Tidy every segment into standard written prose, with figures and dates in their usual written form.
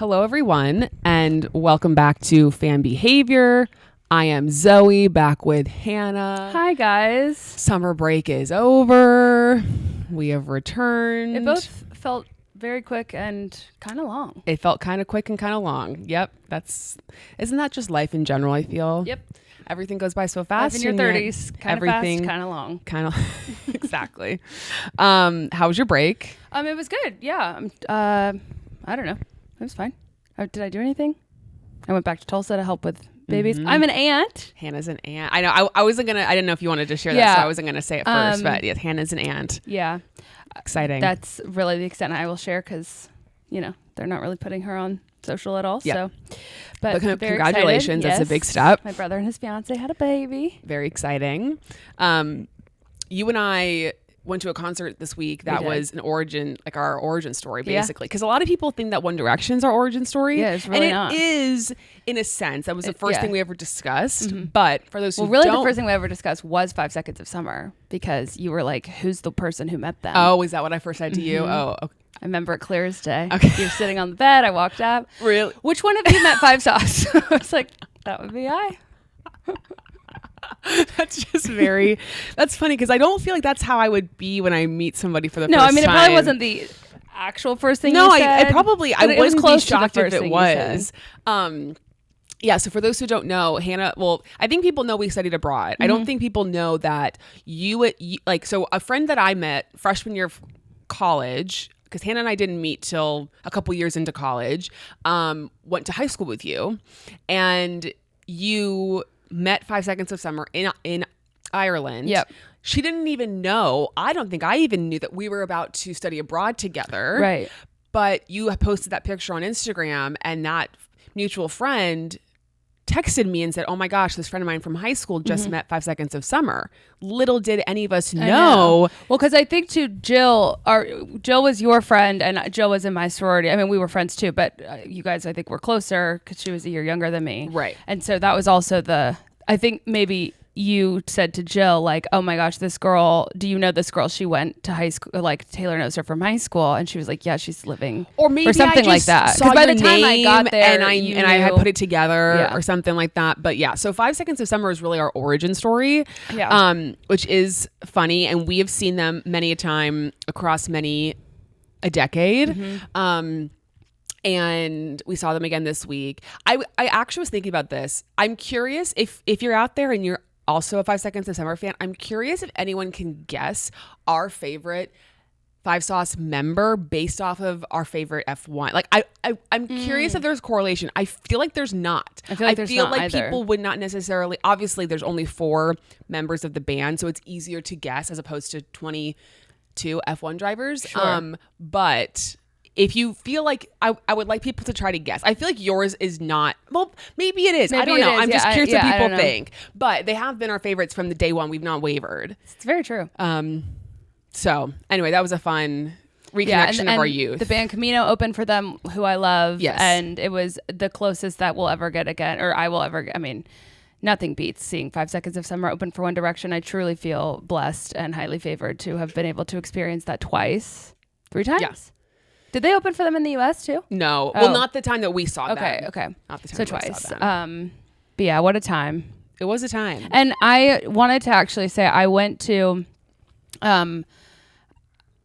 Hello, everyone, and welcome back to Fan Behavior. I am Zoe, back with Hannah. Hi, guys. Summer break is over. We have returned. It both felt very quick and kind of long. It felt kind of quick and kind of long. Yep. Isn't that just life in general, I feel? Yep. Everything goes by so fast. Life in your 30s, kind of fast, kind of long. Kind of, exactly. How was your break? It was good. Yeah. I don't know. It was fine. Did I do anything? I went back to Tulsa to help with babies. Mm-hmm. I'm an aunt. Hannah's an aunt. I know. I wasn't gonna. I didn't know if you wanted to share that, so I wasn't gonna say it first. But yes, Hannah's an aunt. Yeah. Exciting. That's really the extent I will share because, they're not really putting her on social at all. Yep. So, but congratulations. Yes. That's a big step. My brother and his fiance had a baby. Very exciting. You and I went to a concert this week that was our origin story, basically. Because a lot of people think that One Direction's our origin story. Yeah, it's really not. And it is, in a sense. That was the first thing we ever discussed. Mm-hmm. But for those who the first thing we ever discussed was 5 Seconds of Summer, because you were like, who's the person who met them? Oh, is that what I first said to you? Oh, okay. I remember it clear as day. Okay. You were sitting on the bed. I walked up. Really? Which one of you met Five Sauce? I was like, that would be I. That's just that's funny because I don't feel like that's how I would be when I meet somebody for the first time. No, I mean, it probably wasn't the actual first thing you said. I wouldn't be shocked if it was. Yeah, so for those who don't know, Hannah, I think people know we studied abroad. Mm-hmm. I don't think people know that so a friend that I met freshman year of college, because Hannah and I didn't meet till a couple years into college, went to high school with you, and you met 5 Seconds of Summer in Ireland. Yep. She didn't even know. I don't think I even knew that we were about to study abroad together. Right. But you posted that picture on Instagram, and that mutual friend texted me and said, oh my gosh, this friend of mine from high school just met 5 Seconds of Summer. Little did any of us know. Well, because I think too, Jill was your friend and Jill was in my sorority. I mean, we were friends too, but you guys, I think, were closer because she was a year younger than me. Right. And so that was also I think maybe you said to Jill, like, oh my gosh, this girl, do you know this girl? She went to high school, like Taylor knows her from high school. And she was like, yeah, she's living. Or maybe something like that. Because by the time I got there, and I had put it together or something like that. But yeah, so 5 Seconds of Summer is really our origin story, which is funny. And we have seen them many a time across a decade. Mm-hmm. And we saw them again this week. I actually was thinking about this. I'm curious if you're out there and you're also a 5 Seconds of Summer fan, I'm curious if anyone can guess our favorite Five Sauce member based off of our favorite F1. Like I'm curious if there's correlation. I feel like there's not. I feel like either. People would not necessarily, obviously there's only 4 members of the band, so it's easier to guess as opposed to 22 F1 drivers. Sure. But if you feel like I would like people to try to guess. I feel like yours is not. Well, maybe it is. Maybe I don't know. I'm just curious what people think. But they have been our favorites from the day one. We've not wavered. It's very true. So anyway, that was a fun reconnection of our youth. The band Camino opened for them, who I love. Yes. And it was the closest that we'll ever get again, or I will ever. I mean, nothing beats seeing 5 Seconds of Summer open for One Direction. I truly feel blessed and highly favored to have been able to experience that 3 times. Yes. Did they open for them in the U.S. too? No. Oh. Well, not the time that we saw them. Okay. Not the time so twice. We saw them. But yeah, what a time. It was a time. And I wanted to actually say I went to,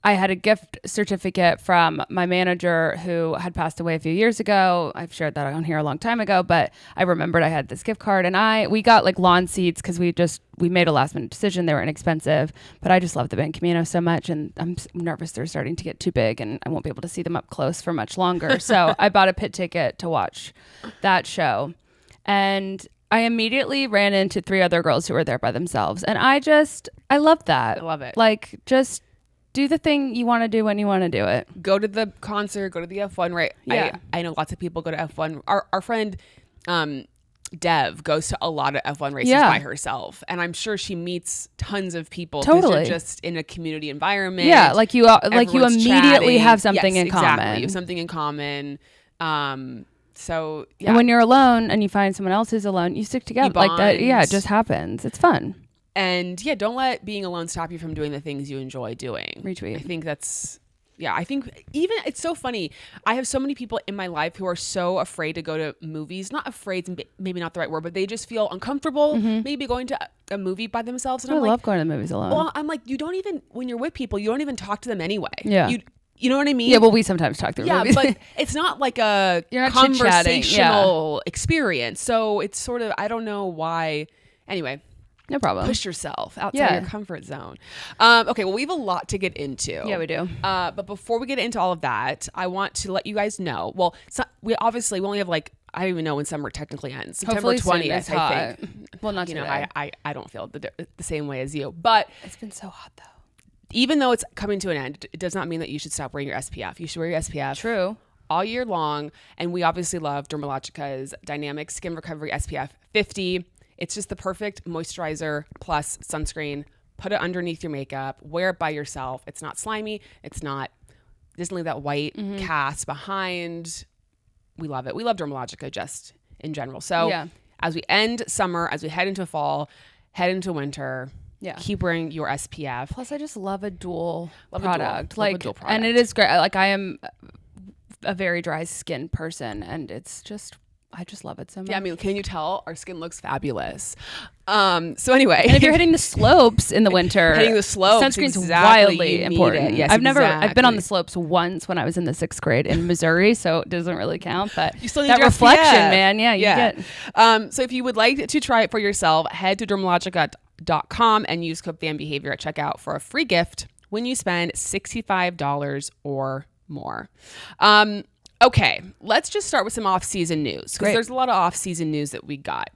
I had a gift certificate from my manager who had passed away a few years ago. I've shared that on here a long time ago, but I remembered I had this gift card, and we got like lawn seats because we made a last minute decision. They were inexpensive, but I just love the band Camino so much, and I'm nervous they're starting to get too big and I won't be able to see them up close for much longer. So I bought a pit ticket to watch that show, and I immediately ran into 3 other girls who were there by themselves, and I love that. I love it. Like, just do the thing you want to do when you want to do it. Go to the concert, go to the F1, right? Yeah. I know lots of people go to F1. Our friend Dev goes to a lot of F1 races by herself, and I'm sure she meets tons of people. Totally. You're just in a community environment. Yeah, like you immediately chatting. have something in exactly. common. You have something in common. So yeah. And when you're alone and you find someone else who's alone, you stick together like that. Yeah, it just happens. It's fun. And yeah, don't let being alone stop you from doing the things you enjoy doing. Retweet. I think that's Yeah, I think even it's so funny. I have so many people in my life who are so afraid to go to movies. Not afraid, maybe not the right word, but they just feel uncomfortable maybe going to a movie by themselves. And I love going to the movies alone. Well, I'm like, you don't even, when you're with people, you don't even talk to them anyway. Yeah. You know what I mean? Yeah, well, we sometimes talk through movies. Yeah, but it's not like a You're not conversational experience. So it's sort of, I don't know why. Anyway. No problem. Push yourself outside your comfort zone. Okay, well, we have a lot to get into. Yeah, we do. But before we get into all of that, I want to let you guys know. Well, we only have like, I don't even know when summer technically ends. September 20th, I think. Well, not today. I don't feel the same way as you. But it's been so hot though. Even though it's coming to an end, it does not mean that you should stop wearing your SPF. You should wear your SPF. True. All year long. And we obviously love Dermalogica's Dynamic Skin Recovery SPF 50. It's just the perfect moisturizer plus sunscreen. Put it underneath your makeup. Wear it by yourself. It's not slimy. It doesn't leave that white cast behind. We love it. We love Dermalogica just in general. So as we end summer, as we head into fall, head into winter, keep wearing your SPF. Plus, I just love a dual product. Love a dual product. And it is great. Like, I am a very dry skin person, and it's just, I just love it so much. Yeah, I mean, can you tell our skin looks fabulous? So anyway, and if you're hitting the slopes in the winter, sunscreen's wildly important. Yes, I've been on the slopes once when I was in the 6th grade in Missouri, so it doesn't really count. But you still need that reflection, SPF. man. Yeah, you get. So if you would like to try it for yourself, head to Dermalogica.com and use code FANBEHAVIOR at checkout for a free gift when you spend $65 or more. Okay, let's just start with some off-season news because there's a lot of off-season news that we got.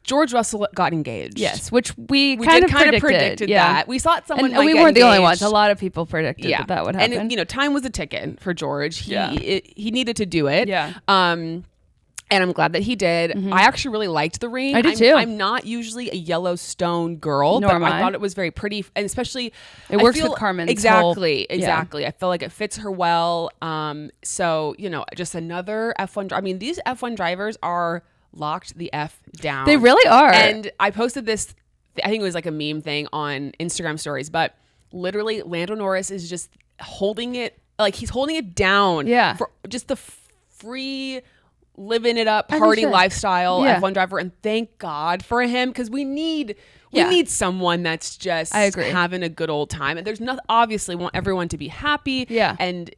George Russell got engaged. Yes, which we kind of predicted that. We thought someone might we get weren't engaged. the only ones. A lot of people predicted that would happen. And time was a ticket for George. He needed to do it. Yeah. And I'm glad that he did. I actually really liked the ring. I did too. I'm not usually a Yellowstone girl, but I thought it was very pretty, and especially it works with Carmen's exactly. I feel like it fits her well. So just another F1. I mean, these F1 drivers are locked the F down. They really are. And I posted this. I think it was like a meme thing on Instagram stories, but literally, Lando Norris is just holding it, like he's holding it down. Yeah. For just the free, living it up party lifestyle F1 driver, and thank God for him, because we need someone that's just having a good old time. And there's nothing, obviously want everyone to be happy, and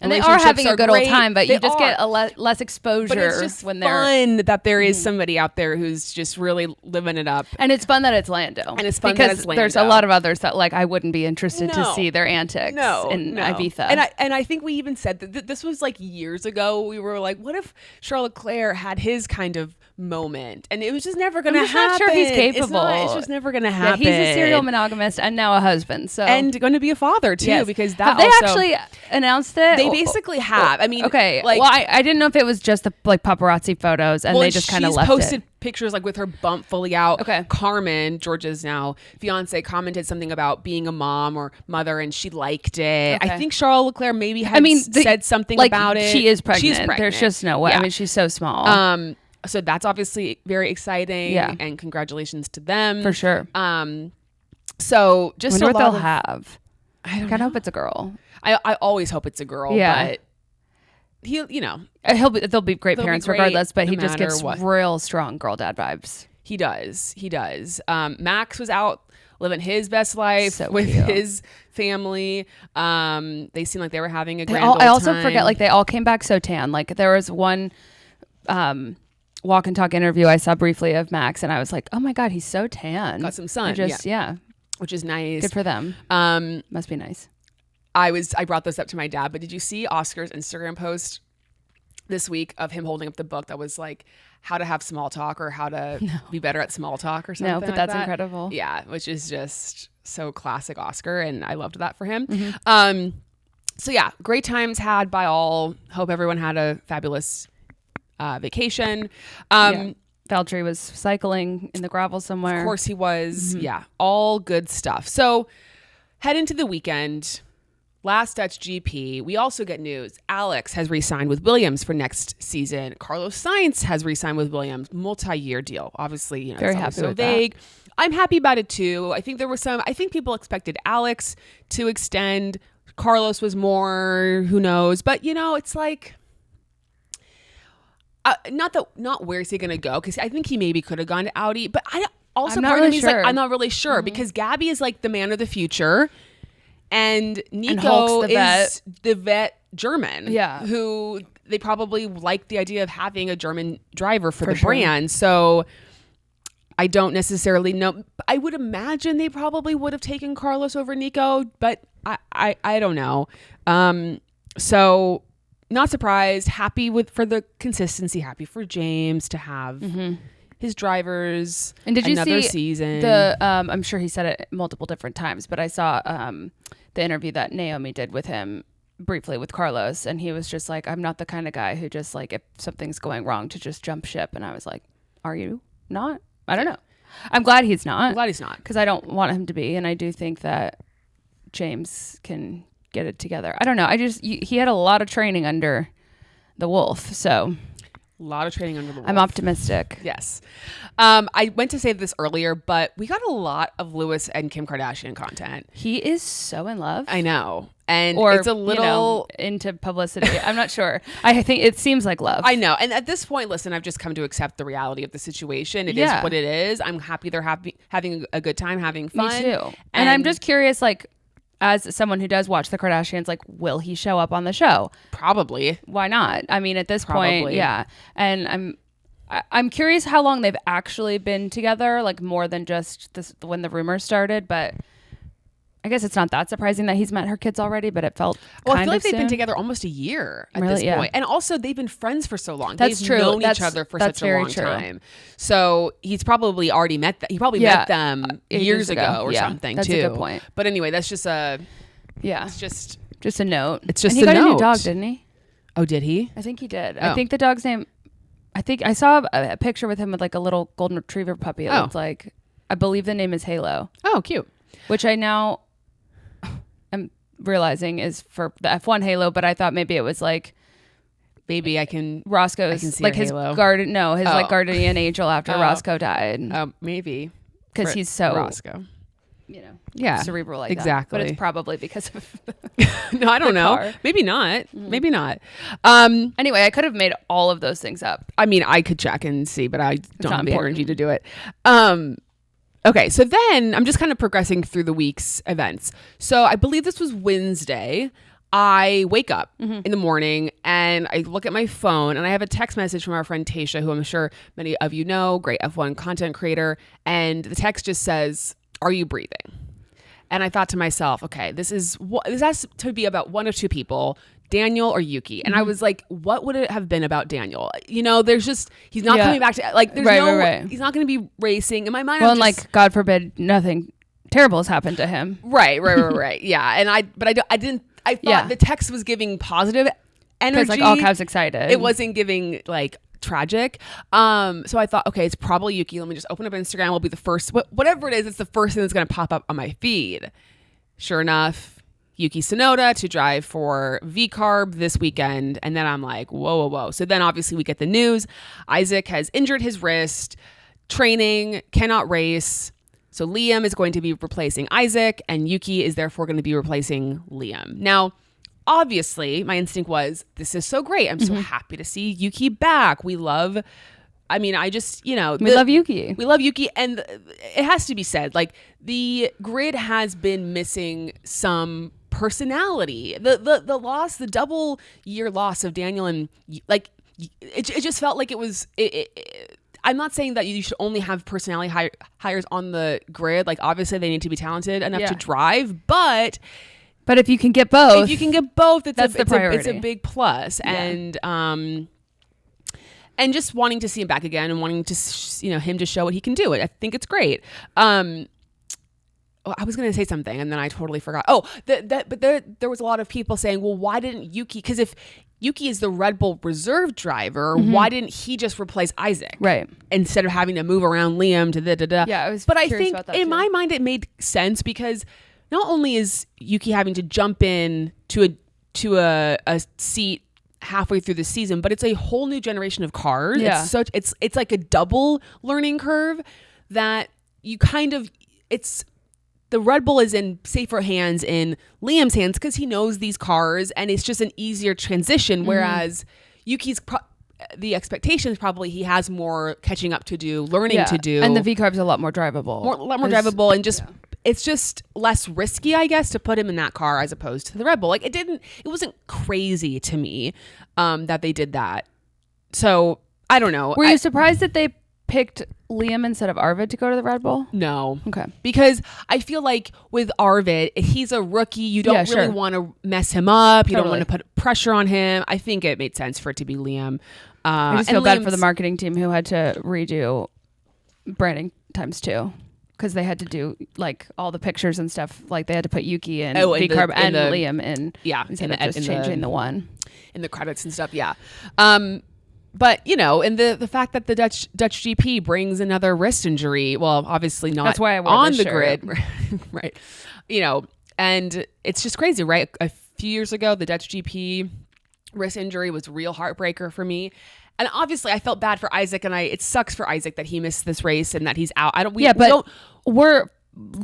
and they are having a good great. Old time, but you just get a less exposure. But it's just when fun that there is somebody out there who's just really living it up. And it's fun that it's Lando. And it's fun that it's Lando. There's a lot of others that I wouldn't be interested to see their antics in Ibiza. And I think we even said that this was like years ago. We were like, what if Charles Leclerc had his kind of moment? And it was just never going to happen. I'm not sure he's capable. It's just never going to happen. Yeah, he's a serial monogamist and now a husband. And going to be a father too, because that have they actually announced it? They basically have. I mean, okay. Well, I didn't know if it was just the paparazzi photos and they just kind of left posted it. Pictures with her bump fully out. Okay. Carmen, George's now fiance, commented something about being a mom or mother, and she liked it. Okay. I think Charles Leclerc maybe had said something about it. She is pregnant. She's pregnant. There's just no way. Yeah. I mean, she's so small. So that's obviously very exciting. Yeah. And congratulations to them for sure. So just what they'll have. I don't know. Hope it's a girl. I always hope it's a girl. Yeah. But they'll be great parents regardless, but he just gets real strong girl dad vibes. He does. Max was out living his best life with his family. They seemed like they were having a grand old time. I also forget, they all came back so tan. There was one walk and talk interview I saw briefly of Max, and I was like, oh my God, he's so tan. Got some sun. Which is nice. Good for them. Must be nice. I brought this up to my dad, but did you see Oscar's Instagram post this week of him holding up the book that was like how to have small talk or how to be better at small talk or something? No, but that's incredible. Yeah, which is just so classic Oscar, and I loved that for him. Mm-hmm. So yeah, great times had by all. Hope everyone had a fabulous vacation. Valtteri was cycling in the gravel somewhere. Of course he was. Mm-hmm. Yeah, all good stuff. So head into the weekend. Last Dutch GP. We also get news. Alex has re-signed with Williams for next season. Carlos Sainz has re-signed with Williams. Multi-year deal. Obviously, very it's happy so with vague. That. I'm happy about it too. I think there was I think people expected Alex to extend Carlos was more, who knows? But it's like, not where is he going to go? Because I think he maybe could have gone to Audi, but also part of me is like, I'm not really sure because Gabby is like the man of the future, and Nico is the vet German, who they probably like the idea of having a German driver for the brand. So I don't necessarily know. I would imagine they probably would have taken Carlos over Nico, but I don't know. So not surprised. Happy for the consistency. Happy for James to have his drivers. And did you another see season? I'm sure he said it multiple different times, but I saw the interview that Naomi did with him briefly with Carlos, and he was just like, I'm not the kind of guy who just like, if something's going wrong, to just jump ship. And I was like, are you not? I don't know. I'm glad he's not. Because I don't want him to be. And I do think that James can get it together. I don't know. He had a lot of training under the wolf. So a lot of training under the wolf. I'm optimistic. Yes. I went to say this earlier, but we got a lot of Lewis and Kim Kardashian content. He is so in love. I know. And it's a little into publicity. I'm not sure. I think it seems like love. I know. And at this point, listen, I've just come to accept the reality of the situation. It is what it is. I'm happy they're having a good time, having fun. Me too. And I'm just curious, like, as someone who does watch the Kardashians, like, will he show up on the show? Probably. Why not? I mean, at this point, yeah. And I'm curious how long they've actually been together, like more than just this when the rumors started, but I guess it's not that surprising that he's met her kids already, but it felt I feel like they've been together almost a year at this point. And also they've been friends for so long. They've known each other for such a long time. So he's probably already met them. He probably met them years ago or something that's too. That's a good point. But anyway, that's just it's just a note. It's just and he got a new dog, didn't he? Oh, did he? I think he did. I think the dog's name, I think I saw a picture with him with like a little golden retriever puppy. It looked like, I believe the name is Halo. Oh, cute. Which I now am realizing is for the F1 Halo, but I thought maybe it was like maybe I can Roscoe's like his Halo. Like guardian angel after Roscoe died. Maybe because he's so Roscoe, cerebral like exactly. That. But it's probably because of no, I don't know. Maybe not. Maybe not. Anyway, I could have made all of those things up. I mean, I could check and see, but I don't have the energy to do it. Okay, so then I'm just kind of progressing through the week's events. So I believe this was Wednesday. I wake up in the morning and I look at my phone and I have a text message from our friend Tasha, who I'm sure many of you know, great F1 content creator. And the text just says, "Are you breathing?" And I thought to myself, okay, this has to be about one of two people, Daniel or Yuki. And I was like, what would it have been about Daniel? You know, there's just, he's not coming back to, like, there's he's not going to be racing. In my mind, well, and like, God forbid, nothing terrible has happened to him. Right. Yeah. And I thought the text was giving positive energy. Because like all caps excited. It wasn't giving like tragic. So I thought, okay, it's probably Yuki. Let me just open up Instagram. Will be the first, whatever it is, it's the first thing that's going to pop up on my feed. Sure enough, Yuki Tsunoda to drive for V-Carb this weekend. And then I'm like, whoa. So then obviously we get the news. Isack has injured his wrist, training, cannot race. So Liam is going to be replacing Isack and Yuki is therefore going to be replacing Liam. Now, obviously, my instinct was, this is so great. I'm so happy to see Yuki back. We love Yuki. We love Yuki. And it has to be said, like, the grid has been missing some personality. The loss, the double year loss of Daniel, and like, it just felt like it was... I'm not saying that you should only have personality hires on the grid. Like, obviously, they need to be talented enough to drive, but if you can get both, that's the priority. It's a big plus. Yeah. And just wanting to see him back again and wanting to, him to show what he can do. I think it's great. I was going to say something and then I totally forgot. But there was a lot of people saying, well, why didn't Yuki? Because if Yuki is the Red Bull reserve driver, why didn't he just replace Isack? Right. Instead of having to move around Liam to da-da-da. Yeah, But I think in my mind it made sense because not only is Yuki having to jump in to a seat halfway through the season, but it's a whole new generation of cars. Yeah. It's like a double learning curve that you kind of, the Red Bull is in safer hands in Liam's hands because he knows these cars and it's just an easier transition. Whereas Yuki's the expectation is probably he has more catching up to do, learning to do. And the V-Carb's a lot more drivable. A lot more drivable and just it's just less risky, I guess, to put him in that car as opposed to the Red Bull. Like it wasn't crazy to me that they did that. So I don't know. Were you surprised that they picked Liam instead of Arvid to go to the Red Bull? No. Okay. Because I feel like with Arvid, he's a rookie. You don't really want to mess him up. You don't want to put pressure on him. I think it made sense for it to be Liam. I just feel bad for the marketing team who had to redo branding ×2 because they had to do like all the pictures and stuff. Like they had to put Yuki and V-Carb and Liam in. Yeah. Instead of just changing the one. In the credits and stuff. Yeah. But, you know, and the fact that the Dutch GP brings another wrist injury, well, obviously not That's why I wore on the grid. Right. You know, and it's just crazy, right? A few years ago, the Dutch GP wrist injury was a real heartbreaker for me. And obviously I felt bad for Isack and it sucks for Isack that he missed this race and that he's out. We're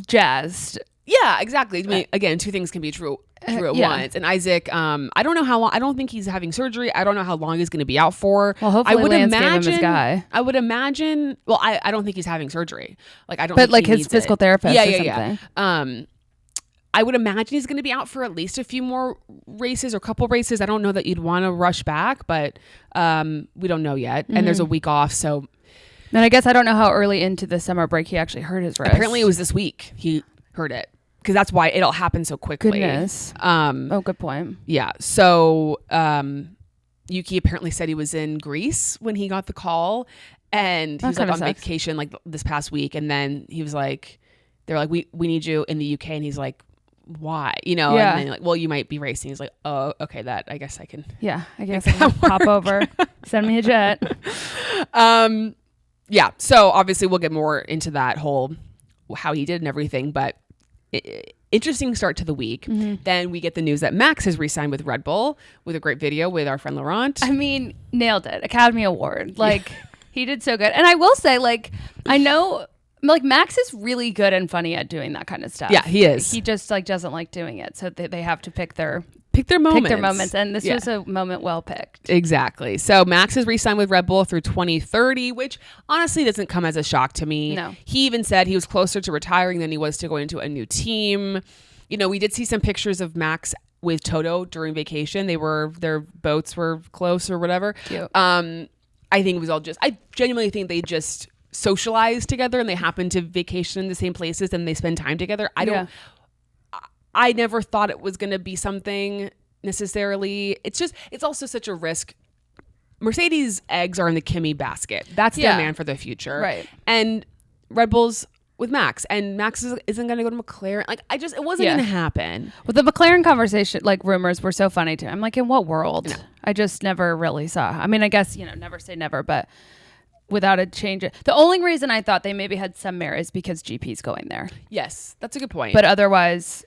jazzed. Yeah, exactly. I mean, again, two things can be true at once. And Isack, I don't know how long. I don't think he's having surgery. I don't know how long he's going to be out for. Well, hopefully Lance gave him his guy. I would imagine. Well, I don't think he's having surgery. Like I don't. But like his physical therapist. Or something. Yeah. I would imagine he's going to be out for at least a few more races or couple races. I don't know that you'd want to rush back, but we don't know yet. And there's a week off, so. And I guess I don't know how early into the summer break he actually hurt his wrist. Apparently, it was this week he hurt it. Because that's why it all happened so quickly. Goodness. Good point. Yeah. So Yuki apparently said he was in Greece when he got the call. And he was like on vacation like this past week. And then he was like, they're like, we need you in the UK. And he's like, why? You know? Yeah. And then like, well, you might be racing. He's like, oh, okay, I guess I can. Yeah. I guess I can pop over. Send me a jet. Yeah. So obviously we'll get more into that whole how he did and everything. But interesting start to the week. Then we get the news that Max has re-signed with Red Bull with a great video with our friend Laurent. I mean, nailed it. Academy Award. Like he did so good. And I will say, like, I know like Max is really good and funny at doing that kind of stuff. Yeah, he is. He just like doesn't like doing it. So they have to pick their moments. And this was a moment well picked. Exactly. So Max has re-signed with Red Bull through 2030, which honestly doesn't come as a shock to me. No. He even said he was closer to retiring than he was to going to a new team. You know, we did see some pictures of Max with Toto during vacation. Their boats were close or whatever. Cute. I think it was all I genuinely think they just socialized together and they happened to vacation in the same places and they spend time together. I never thought it was going to be something necessarily. It's also such a risk. Mercedes eggs are in the Kimi basket. That's their man for the future. Right. And Red Bull's with Max, and Max isn't going to go to McLaren. Like it wasn't going to happen. Well, the McLaren conversation, like rumors were so funny to me. I'm like, in what world? No. I just never really saw. I mean, I guess, never say never, but without a change. The only reason I thought they maybe had some merit is because GP's going there. Yes, that's a good point. But otherwise,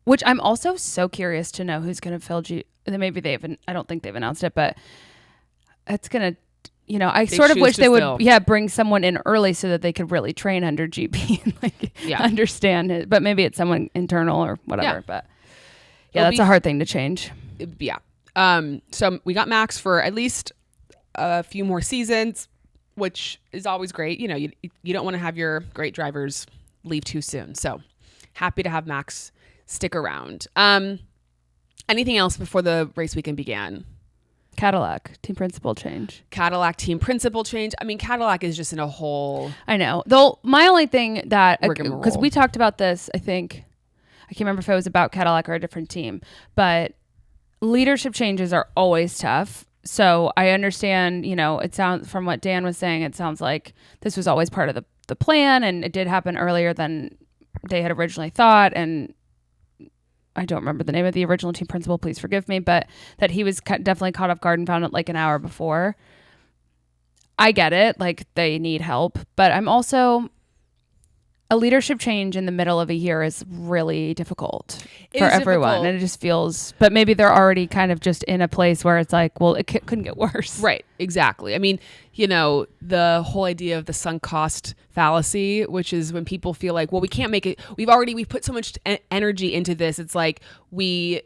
which I'm also so curious to know who's going to fill maybe I don't think they've announced it, but it's going to, I sort of wish they would, bring someone in early so that they could really train under GP and understand it. But maybe it's someone internal or whatever. Yeah. But that's a hard thing to change. Yeah. So we got Max for at least a few more seasons, which is always great. You don't want to have your great drivers leave too soon. So happy to have Max stick around. Anything else before the race weekend began? Cadillac team principal change. I mean, Cadillac is just in a whole. I know. Though my only thing that, because we talked about this, I think, I can't remember if it was about Cadillac or a different team, but leadership changes are always tough. So I understand, it sounds, from what Dan was saying, it sounds like this was always part of the plan, and it did happen earlier than they had originally thought. And I don't remember the name of the original team principal, please forgive me, but that he was definitely caught off guard and found it like an hour before. I get it. Like, they need help, but I'm also a leadership change in the middle of a year is really difficult for everyone. Difficult. And it just feels, but maybe they're already kind of just in a place where it's like, well, it couldn't get worse. Right. Exactly. I mean, the whole idea of the sunk cost fallacy, which is when people feel like, well, we can't make it. We've put so much energy into this. It's like we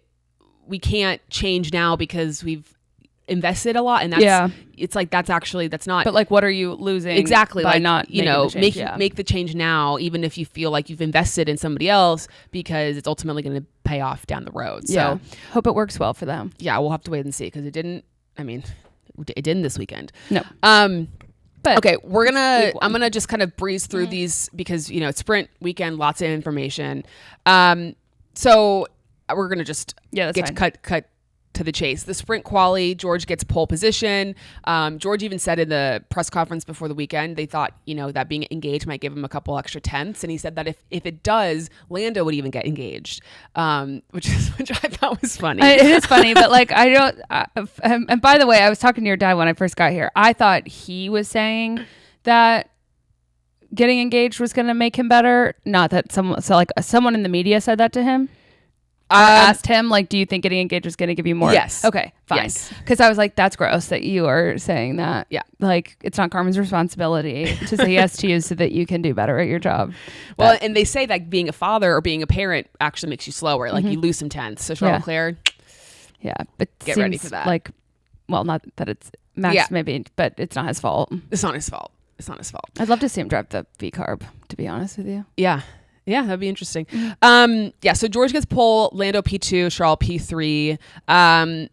can't change now because we've invested a lot, and it's like that's not. But like, what are you losing exactly by like, not make the change now, even if you feel like you've invested in somebody else, because it's ultimately going to pay off down the road. So hope it works well for them. Yeah, we'll have to wait and see, because it didn't. I mean, it didn't this weekend. No. But okay, I'm gonna just kind of breeze through these, because it's sprint weekend, lots of information. So we're gonna just cut to the chase. The sprint quali, George gets pole position. George even said in the press conference before the weekend, they thought, that being engaged might give him a couple extra tenths. And he said that if it does, Lando would even get engaged, which I thought was funny. It is funny, but like, I don't, and by the way, I was talking to your dad when I first got here. I thought he was saying that getting engaged was going to make him better. Not that someone in the media said that to him. Asked him, like, do you think getting engaged is going to give you more? Yes. Okay, fine. Yes. Because I was like, that's gross that you are saying that. Yeah. Like, it's not Carmen's responsibility to say yes to you so that you can do better at your job. Well, and they say that being a father or being a parent actually makes you slower. Like, you lose some tenths. So Charles Leclerc, but get ready for that. Like, well, not that it's Max maybe, but it's not his fault. It's not his fault. I'd love to see him drive the V-carb, to be honest with you. Yeah. Yeah, that'd be interesting. So George gets pole, Lando P2, Charles P3. And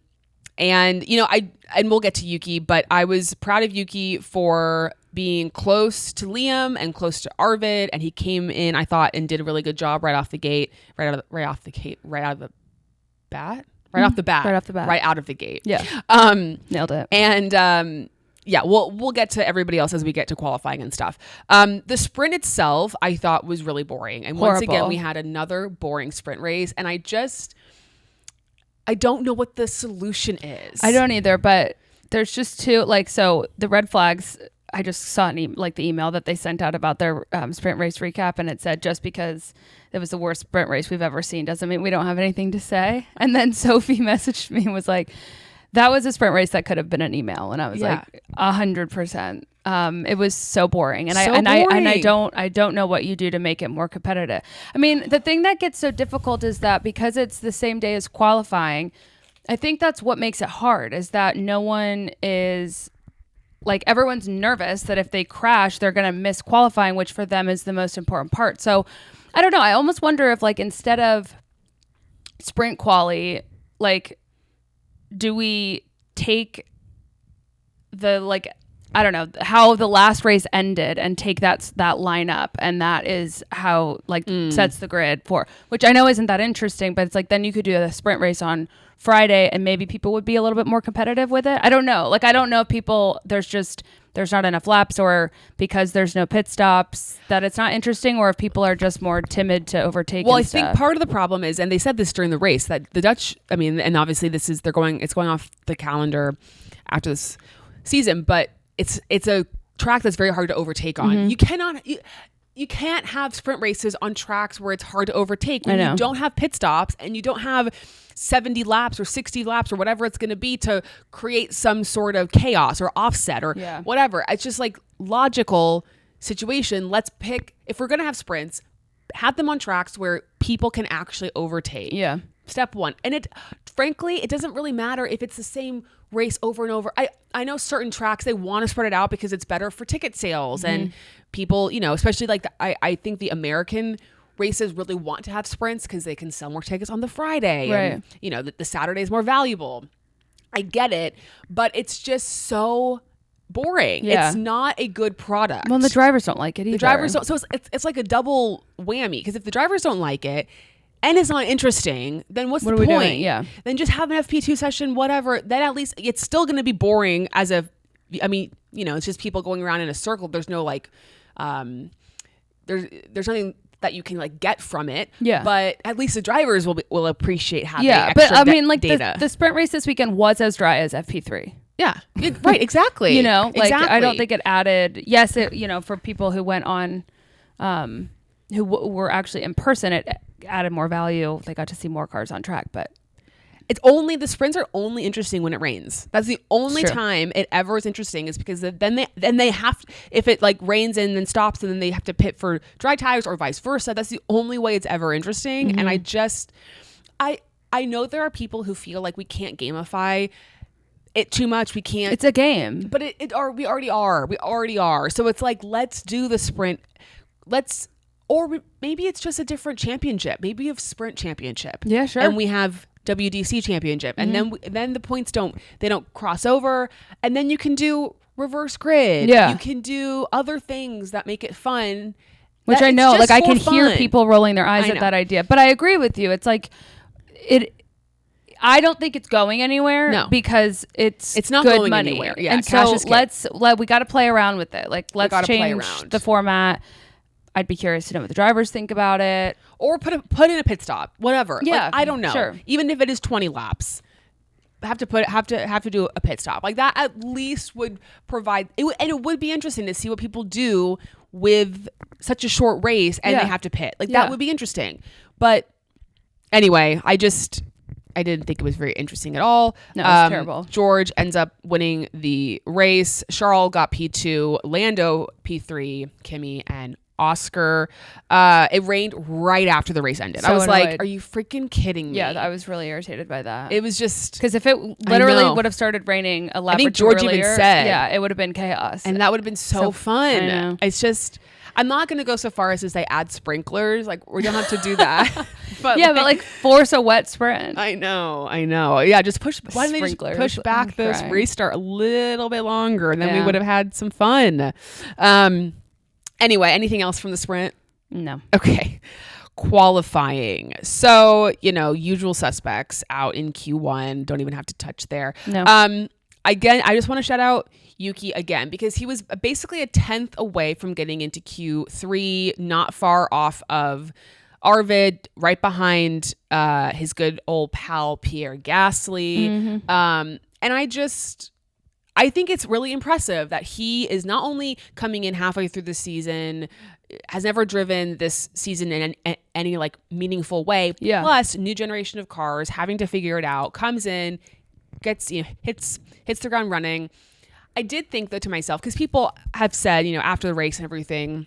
we'll get to Yuki, but I was proud of Yuki for being close to Liam and close to Arvid, and he came in, I thought, and did a really good job right out of the gate. Yeah. Nailed it. And we'll get to everybody else as we get to qualifying and stuff. The sprint itself, I thought, was really boring. And once again, we had another boring sprint race. And I don't know what the solution is. I don't either, but there's just two, so the red flags, I just saw the email that they sent out about their sprint race recap. And it said, just because it was the worst sprint race we've ever seen doesn't mean we don't have anything to say. And then Sophie messaged me and was like, that was a sprint race that could have been an email, and I was like, 100%. It was so boring, and I don't know what you do to make it more competitive. I mean, the thing that gets so difficult is that because it's the same day as qualifying, I think that's what makes it hard. Is that no one is everyone's nervous that if they crash, they're gonna miss qualifying, which for them is the most important part. So, I don't know. I almost wonder if instead of sprint quali, do we take the I don't know how the last race ended and take that lineup, and that is how sets the grid for, which I know isn't that interesting, but it's then you could do a sprint race on Friday and maybe people would be a little bit more competitive with it. I don't know. I don't know if people there's not enough laps, or because there's no pit stops that it's not interesting, or if people are just more timid to overtake. Well, I think part of the problem is, and they said this during the race, that the Dutch, I mean, and obviously it's going off the calendar after this season, but it's a track that's very hard to overtake on. You can't have sprint races on tracks where it's hard to overtake when you don't have pit stops and you don't have 70 laps or 60 laps or whatever it's going to be to create some sort of chaos or offset or whatever. It's just logical situation. Let's pick, if we're going to have sprints, have them on tracks where people can actually overtake. Yeah. Step one. And frankly, it doesn't really matter if it's the same race over and over. I know certain tracks, they want to spread it out because it's better for ticket sales and people, especially I think the American races really want to have sprints because they can sell more tickets on the Friday. Right. And, the Saturday is more valuable. I get it, but it's just so boring. Yeah. It's not a good product. Well, the drivers don't like it either. The drivers don't. So it's like a double whammy, because if the drivers don't like it and it's not interesting, then what's the point? Doing? Yeah. Then just have an FP2 session, whatever. Then at least it's still going to be boring it's just people going around in a circle. There's no there's nothing that you can get from it. Yeah. But at least the drivers will appreciate having extra data. The sprint race this weekend was as dry as FP3. Yeah. Right. Exactly. Exactly. I don't think it added. Yes. It for people who went on who were actually in person, it added more value. They got to see more cars on track, but the sprints are only interesting when it rains. That's the only time it ever is interesting, is because then they have, if it like rains and then stops and then they have to pit for dry tires or vice versa. That's the only way it's ever interesting. Mm-hmm. And I know there are people who feel like we can't gamify it too much. We can't. It's a game. But we already are. So it's like, let's do the sprint. Maybe it's just a different championship. Maybe we have sprint championship. Yeah, sure. And we have WDC championship. And then the points don't cross over. And then you can do reverse grid. Yeah. You can do other things that make it fun. Which I know, like I can hear people rolling their eyes at that idea. But I agree with you. It's like, I don't think it's going anywhere. No. Because it's not going money. Anywhere. Yeah. And so we got to play around with it. Like, let's change the format. I'd be curious to know what the drivers think about it. Or put in a pit stop, whatever. Yeah, like, I don't know. Sure. Even if it is 20 laps, have to do a pit stop like that. At least would provide it, and it would be interesting to see what people do with such a short race and they have to pit. Like that would be interesting. But anyway, I didn't think it was very interesting at all. No, it was terrible. George ends up winning the race. Charles got P2, Lando P3, Kimi and Oscar. It rained right after the race ended. So I was annoyed. Like, are you freaking kidding me? Yeah, I was really irritated by that. It was just because if it literally would have started raining a lap or two George earlier, even said, yeah, it would have been chaos, and that would have been so fun. I know. It's just, I'm not going to go so far as to say add sprinklers. Like we don't have to do that. But but force a wet sprint. I know. Yeah, just push. Why don't they just push back this restart a little bit longer, and then we would have had some fun. Anyway, anything else from the sprint? No. Okay. Qualifying. So, usual suspects out in Q1. Don't even have to touch there. No. Again, I just want to shout out Yuki again, because he was basically a 10th away from getting into Q3, not far off of Arvid, right behind his good old pal Pierre Gasly. Mm-hmm. And I think it's really impressive that he is not only coming in halfway through the season, has never driven this season in any like meaningful way. Yeah. Plus, new generation of cars, having to figure it out, comes in, gets hits the ground running. I did think though to myself, because people have said after the race and everything,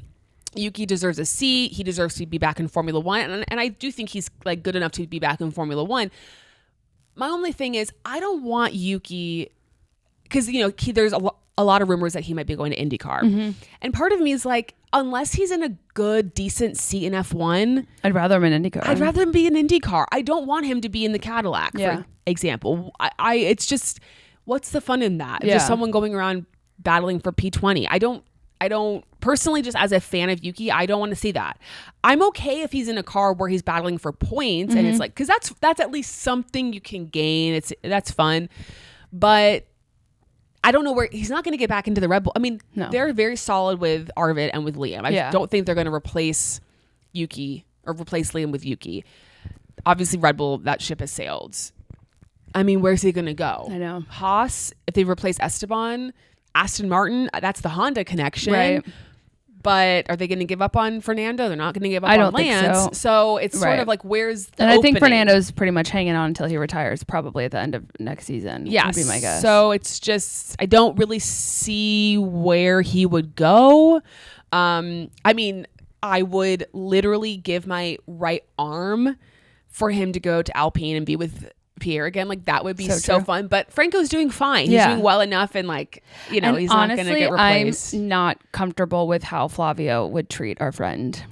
Yuki deserves a seat. He deserves to be back in Formula One, and I do think he's like good enough to be back in Formula One. My only thing is, I don't want Yuki. Because, there's a lot of rumors that he might be going to IndyCar. Mm-hmm. And part of me is like, unless he's in a good, decent seat in F1. I'd rather him in IndyCar. I'd rather him be in IndyCar. I don't want him to be in the Cadillac, for example. It's just, what's the fun in that? Just someone going around battling for P20. I don't personally, just as a fan of Yuki, I don't want to see that. I'm okay if he's in a car where he's battling for points. Mm-hmm. And it's like, because that's at least something you can gain. That's fun. But I don't know where he's not going to get back into the Red Bull. I mean, they're very solid with Arvid and with Liam. I don't think they're going to replace Yuki or replace Liam with Yuki. Obviously, Red Bull, that ship has sailed. I mean, where's he going to go? I know. Haas, if they replace Esteban, Aston Martin, that's the Honda connection. Right. But are they going to give up on Fernando? They're not going to give up on Lance. Think so it's sort of like, where's the And opening? I think Fernando's pretty much hanging on until he retires, probably at the end of next season. Yes. Would be my guess. So it's just, I don't really see where he would go. I mean, I would literally give my right arm for him to go to Alpine and be with Pierre again. Like that would be so fun. But Franco's doing fine. He's doing well enough, and like he's honestly, not going to get replaced. I'm not comfortable with how Flavio would treat our friend.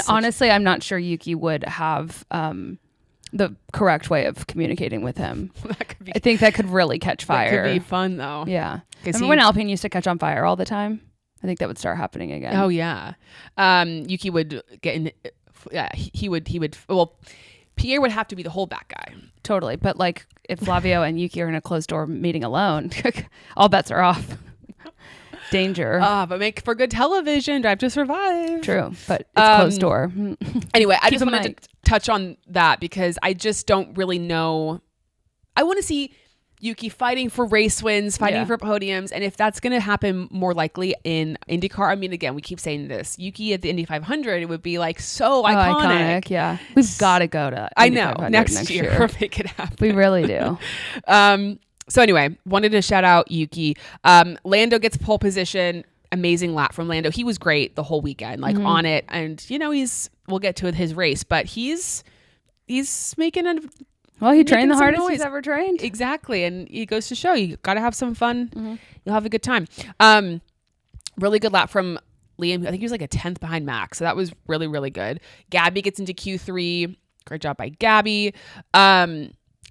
Honestly, I'm not sure Yuki would have the correct way of communicating with him. I think that could really catch fire. That could be fun though. Yeah. Remember when Alpine used to catch on fire all the time? I think that would start happening again. Oh yeah. Yuki would get in. Yeah, he would. Well, Pierre would have to be the holdback guy. Totally. But like if Flavio and Yuki are in a closed door meeting alone, all bets are off. Danger. But make for good television. Drive to Survive. True. But it's closed door. Anyway, I just wanted to touch on that because I just don't really know. I want to see Yuki fighting for race wins, fighting for podiums. And if that's going to happen more likely in IndyCar, I mean, again, we keep saying this. Yuki at the Indy 500, it would be like so iconic. Yeah. We've got to go to Indy 500 next year. We'll make it happen. We really do. So anyway, wanted to shout out Yuki. Lando gets pole position. Amazing lap from Lando. He was great the whole weekend, like on it. And, you know, we'll get to his race, but he's making a... Well, he trained the hardest he's ever trained. Exactly. And he goes to show you got to have some fun. You'll have a good time. Really good lap from Liam. I think he was like a 10th behind Max. So that was really, really good. Gabby gets into Q3. Great job by Gabby.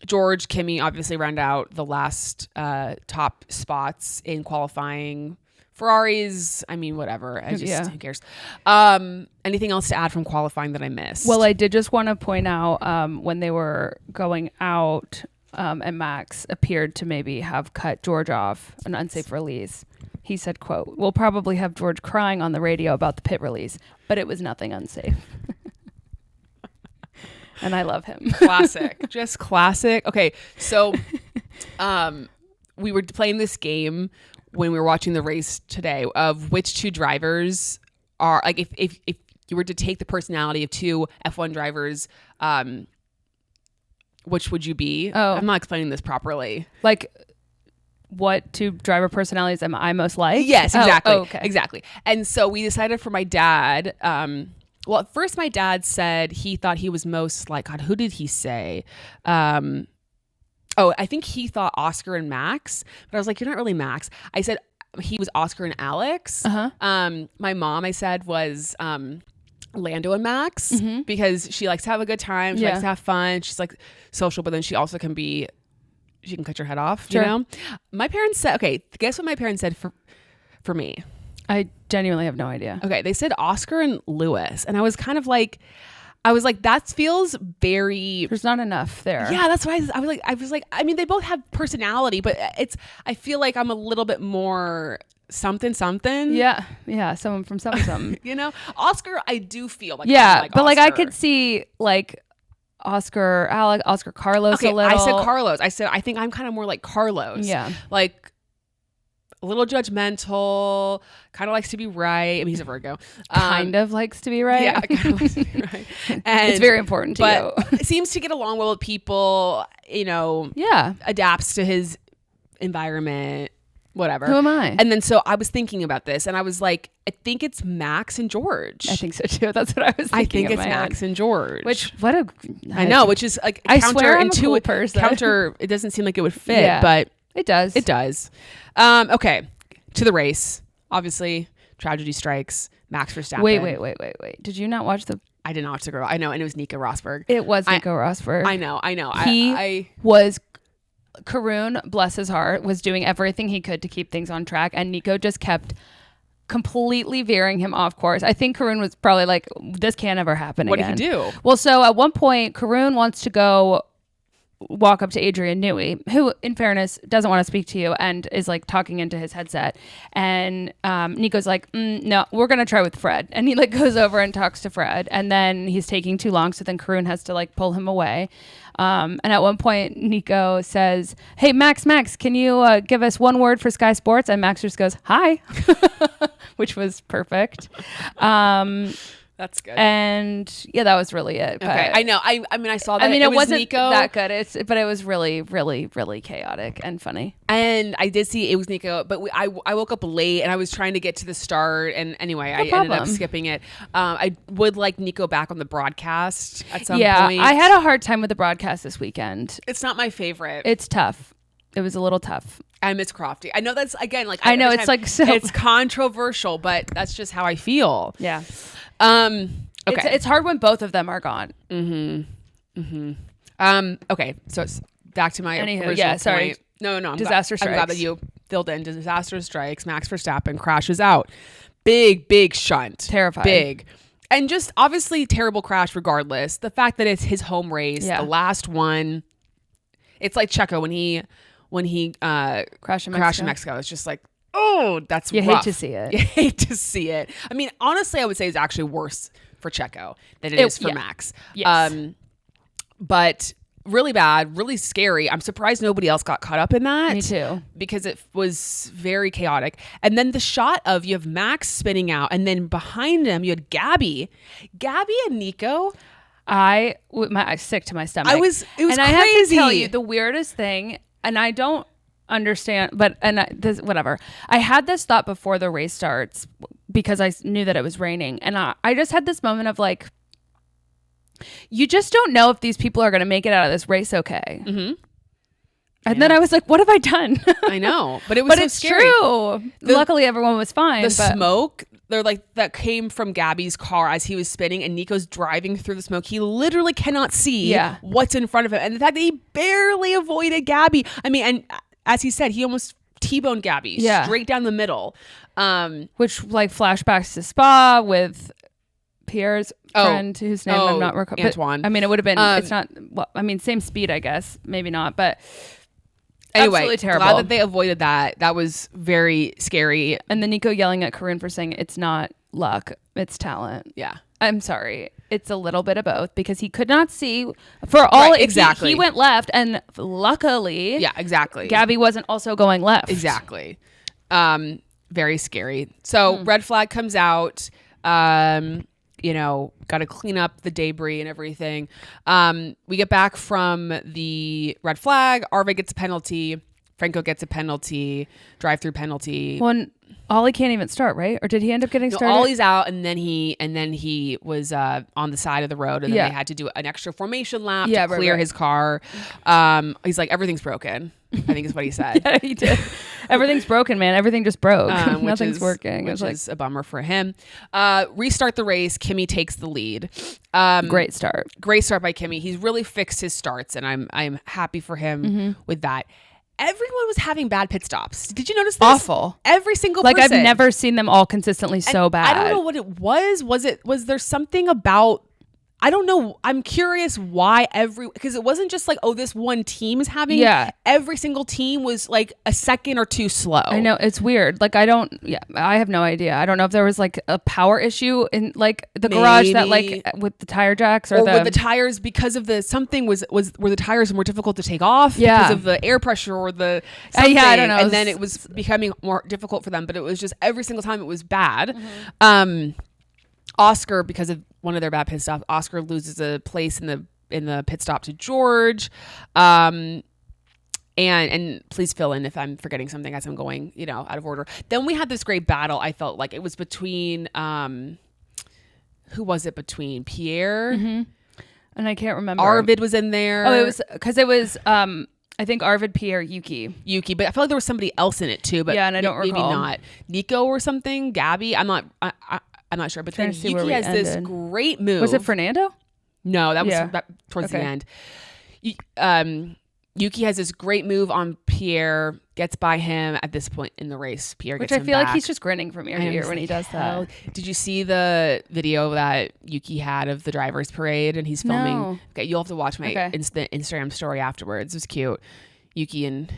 George, Kimi obviously round out the last top spots in qualifying. Ferraris, I mean, whatever. Who cares? Anything else to add from qualifying that I missed? Well, I did just want to point out when they were going out and Max appeared to maybe have cut George off an unsafe release. He said, quote, "We'll probably have George crying on the radio about the pit release, but it was nothing unsafe." And I love him. Classic. Just classic. Okay, so we were playing this game when we were watching the race today of which two drivers are, like, if you were to take the personality of two F1 drivers, which would you be? Oh. I'm not explaining this properly. Like, what two driver personalities am I most like? Yes, exactly. Okay. Exactly. And so we decided for my dad, well, at first my dad said he thought he was most like, God, who did he say? I think he thought Oscar and Max, but I was like, you're not really Max. I said he was Oscar and Alex. My mom, I said, was Lando and Max because she likes to have a good time. She likes to have fun. She's like social, but then she also can be, she can cut your head off, you know? My parents said, okay, guess what my parents said for me? I genuinely have no idea. Okay, they said Oscar and Lewis. And I was kind of like, that feels very... There's not enough there. Yeah, that's why I was like, I mean, they both have personality, but I feel like I'm a little bit more something. Yeah, someone from something. You know? Oscar, I do feel like... Yeah, like but Oscar. like I could see like Oscar Carlos a little. I said Carlos. I said, I think I'm kind of more like Carlos. Yeah. Like... a little judgmental, kind of likes to be right. I mean, he's a Virgo. Kind of likes to be right. Yeah, kind of likes to be right. And, it's very important to you. Seems to get along well with people, you know. Yeah. Adapts to his environment, whatever. Who am I? And then so I was thinking about this and I was like, I think it's Max and George. I think so too. That's what I was thinking. I think it's Max and George. I know, which is like I swear I'm a cool person. It doesn't seem like it would fit, but it does. It does. Okay. To the race. Obviously, tragedy strikes. Max Verstappen. Wait. Did you not watch the... I did not watch the girl. I know. And it was Nico Rosberg. It was Nico Rosberg. I know. He was... Karun, bless his heart, was doing everything he could to keep things on track. And Nico just kept completely veering him off course. I think Karun was probably like, this can't ever happen again. What did he do? Well, so at one point, Karun wants to go... walk up to Adrian Newey, who in fairness doesn't want to speak to you and is like talking into his headset, and Nico's like, no, we're gonna try with Fred, and he like goes over and talks to Fred, and then he's taking too long, so then Karun has to like pull him away, and at one point Nico says, hey Max, can you give us one word for Sky Sports? And Max just goes, hi. Which was perfect. That's good. And yeah, that was really it. Okay, I know. I mean, I saw that. I mean, it wasn't Nico. that good. But it was really, really, really chaotic and funny. And I did see it was Nico, but I woke up late and I was trying to get to the start. And anyway, I ended up skipping it. I would like Nico back on the broadcast at some point. Yeah, I had a hard time with the broadcast this weekend. It's not my favorite. It's tough. It was a little tough. I miss Crofty. I know that's, again, like... I know, it's like so... It's controversial, but that's just how I feel. Yeah. Okay. It's hard when both of them are gone. Okay, so it's back to my original sorry. point. No, I'm Disaster strikes. I'm glad that you filled in. Disaster strikes. Max Verstappen crashes out. Big shunt. Terrifying. Big. And just obviously terrible crash regardless. The fact that it's his home race, the last one. It's like Checo when he crashed in Mexico. It's just like, oh, that's you rough. hate to see it. You hate to see it. I mean, honestly, I would say it's actually worse for Checo than it is for Max. Yes. But really bad, really scary. I'm surprised nobody else got caught up in that. Me too. Because it was very chaotic. And then the shot of you have Max spinning out, and then behind him you had Gabby and Nico. I sick to my stomach. It was and crazy. I have to tell you the weirdest thing, and I don't understand, but whatever. I had this thought before the race starts because I knew that it was raining, and I just had this moment of like, you just don't know if these people are going to make it out of this race okay. Mm-hmm. And then I was like, what have I done? I know, but it was so it's scary. True. Luckily, everyone was fine. The smoke, that came from Gabby's car as he was spinning, and Nico's driving through the smoke. He literally cannot see what's in front of him, and the fact that he barely avoided Gabby. I mean, and as he said, he almost T-boned Gabby straight down the middle. Which like flashbacks to Spa with Pierre's friend whose name I'm not recalling. Antoine. I mean, it would have been. It's not. Well, I mean, same speed, I guess. Maybe not, but anyway, absolutely terrible. Glad that they avoided that. That was very scary. And then Nico yelling at Karun for saying it's not luck, it's talent. Yeah, I'm sorry. It's a little bit of both because he could not see for all. Right, exactly. He went left, and luckily, exactly. Gabby wasn't also going left. Exactly. Very scary. So red flag comes out. Got to clean up the debris and everything. We get back from the red flag. Arvid gets a penalty. Franco gets a penalty. Drive-through penalty. Well, Ollie can't even start, right? Or did he end up getting started? Ollie's out, and then he was on the side of the road, and then they had to do an extra formation lap to clear his car. He's like, everything's broken, I think is what he said. Yeah, he did. Everything's broken, man. Everything just broke. Nothing's working. Which is a bummer for him. Restart the race. Kimmy takes the lead. Great start. Great start by Kimmy. He's really fixed his starts, and I'm happy for him with that. Everyone was having bad pit stops. Did you notice this? Awful. Every single person. I've never seen them all consistently so bad. I don't know what it was. Was there something about, I don't know. I'm curious why because it wasn't just like, oh, this one team is having. Yeah. Every single team was like a second or two slow. I know. It's weird. Like, I have no idea. I don't know if there was like a power issue in like the garage that like with the tire jacks or with the tires because of something was where the tires were more difficult to take off because of the air pressure or the something. I don't know. And then it was becoming more difficult for them, but it was just every single time it was bad. Mm-hmm. Oscar, because of one of their bad pit stops, Oscar loses a place in the pit stop to George. And please fill in if I'm forgetting something as I'm going, out of order. Then we had this great battle. I felt like it was between, who was it between? Pierre? Mm-hmm. And I can't remember. Arvid was in there. Oh, it was, I think Arvid, Pierre, Yuki, but I feel like there was somebody else in it too, but and I don't recall. Maybe not. Nico or something, Gabby. I'm not sure, but then Yuki has this great move. Was it Fernando? No, that was towards the end. Yuki has this great move on Pierre, gets by him at this point in the race. Pierre gets him back. Which I feel like he's just grinning from ear to ear when he does that. Did you see the video that Yuki had of the driver's parade and he's filming? No. Okay, you'll have to watch my Instagram story afterwards. It was cute. Yuki and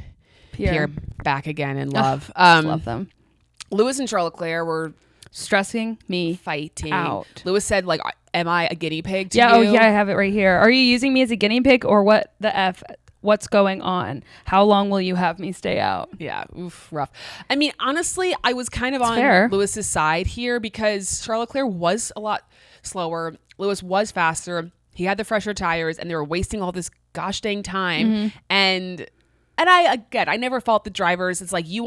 Pierre back again in love. Love them. Lewis and Charles Leclerc were stressing me fighting out. Lewis said, like, am I a guinea pig to you? Oh yeah, I have it right here. Are you using me as a guinea pig or what the F? What's going on? How long will you have me stay out? Yeah, rough. I mean, honestly, I was kind of on Lewis's side here because Charles Leclerc was a lot slower. Lewis was faster. He had the fresher tires and they were wasting all this gosh dang time. Mm-hmm. And I never fault the drivers. It's like you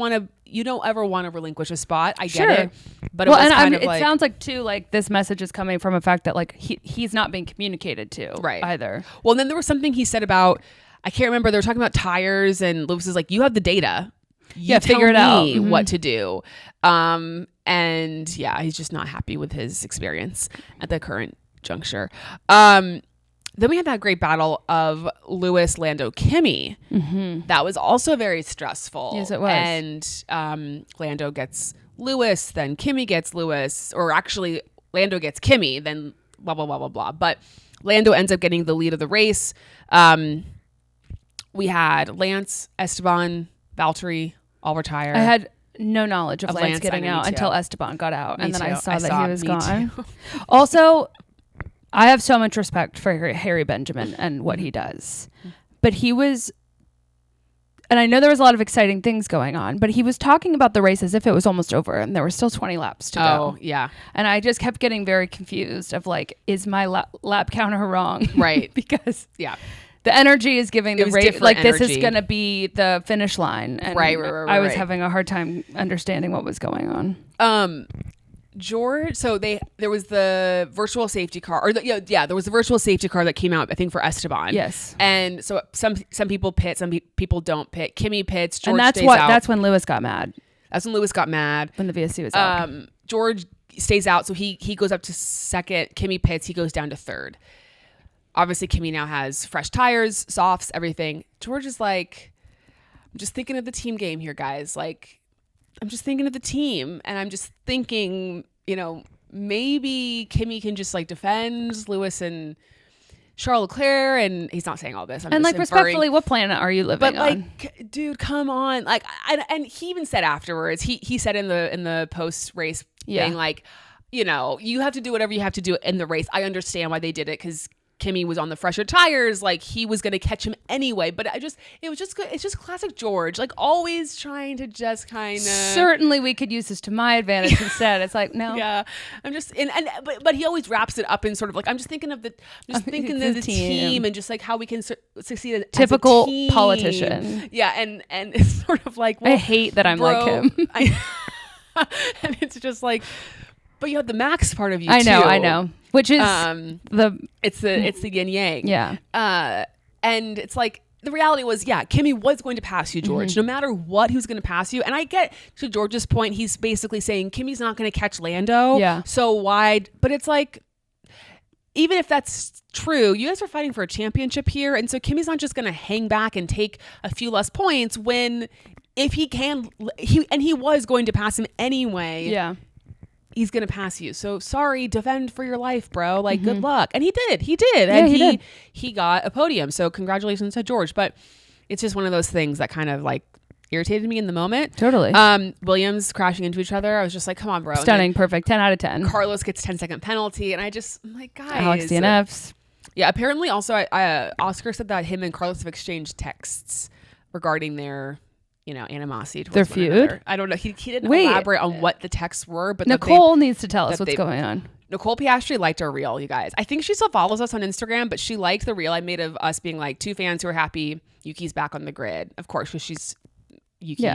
don't ever want to relinquish a spot. I get it. But it sounds like too, like this message is coming from a fact that like he's not being communicated to either. Well, and then there was something he said about, I can't remember. They were talking about tires and Lewis is like, you have the data. Figure it out. Mm-hmm. What to do. And he's just not happy with his experience at the current juncture. Then we had that great battle of Lewis, Lando, Kimmy. Mm-hmm. That was also very stressful. Yes, it was. And Lando gets Lewis, then Kimmy gets Lewis, or actually Lando gets Kimmy, then blah, blah, blah, blah, blah. But Lando ends up getting the lead of the race. We had Lance, Esteban, Valtteri all retire. I had no knowledge of Lance getting out until Esteban got out. And then I saw that he was gone. Also, I have so much respect for Harry Benjamin and what he does. But he was, and I know there was a lot of exciting things going on, but he was talking about the race as if it was almost over and there were still 20 laps to go. Oh, yeah. And I just kept getting very confused of like, is my lap counter wrong? Right. Because the energy is giving the race, like energy. This is going to be the finish line. And right. I was having a hard time understanding what was going on. George, so there was the virtual safety car, or there was the virtual safety car that came out, I think, for Esteban. Yes. And so some people pit, some people don't pit. Kimmy pits, George and stays out. That's when Lewis got mad. That's when Lewis got mad. When the VSC was out. George stays out, so he goes up to second. Kimmy pits, he goes down to third. Obviously, Kimmy now has fresh tires, softs, everything. George is like, I'm just thinking of the team game here, guys. Like, I'm just thinking of the team, and I'm just thinking, maybe Kimmy can just like defend Lewis and Charles Leclerc, and he's not saying all this. And like respectfully, what planet are you living on? But like, dude, come on! Like, and he even said afterwards, he said in the post race thing, like, you have to do whatever you have to do in the race. I understand why they did it because Kimmy was on the fresher tires, like he was going to catch him anyway, but it's just classic George, like always trying to just kind of. Certainly we could use this to my advantage instead. It's like, no. Yeah. I'm just, but he always wraps it up in sort of like, I'm just thinking of the team and just like how we can succeed as typical a team. Politician. Yeah. And it's sort of like, well, I hate that I'm like him. And it's just like, but you have the Max part of you I too. I know. Which is it's the yin yang. Yeah. And it's like the reality was, Kimmy was going to pass you, George, no matter what, he was going to pass you. And I get to George's point. He's basically saying Kimmy's not going to catch Lando. Yeah. So why? But it's like, even if that's true, you guys are fighting for a championship here. And so Kimmy's not just going to hang back and take a few less points when, if he can, he was going to pass him anyway. Yeah. He's going to pass you. So sorry, defend for your life, bro. Like, good luck. And he did. Yeah, And he got a podium. So congratulations to George. But it's just one of those things that kind of like irritated me in the moment. Totally. Williams crashing into each other. I was just like, come on, bro. Stunning. Perfect. 10 out of 10. Carlos gets 10-second penalty. And I'm like, guys. Alex DNFs. Yeah. Apparently also Oscar said that him and Carlos have exchanged texts regarding their animosity towards their feud. Another. I don't know. He didn't elaborate on what the texts were, but Nicole needs to tell us what's going on. Nicole Piastri liked our reel, you guys. I think she still follows us on Instagram, but she liked the reel I made of us being like two fans who are happy Yuki's back on the grid. Of course, because she's Yuki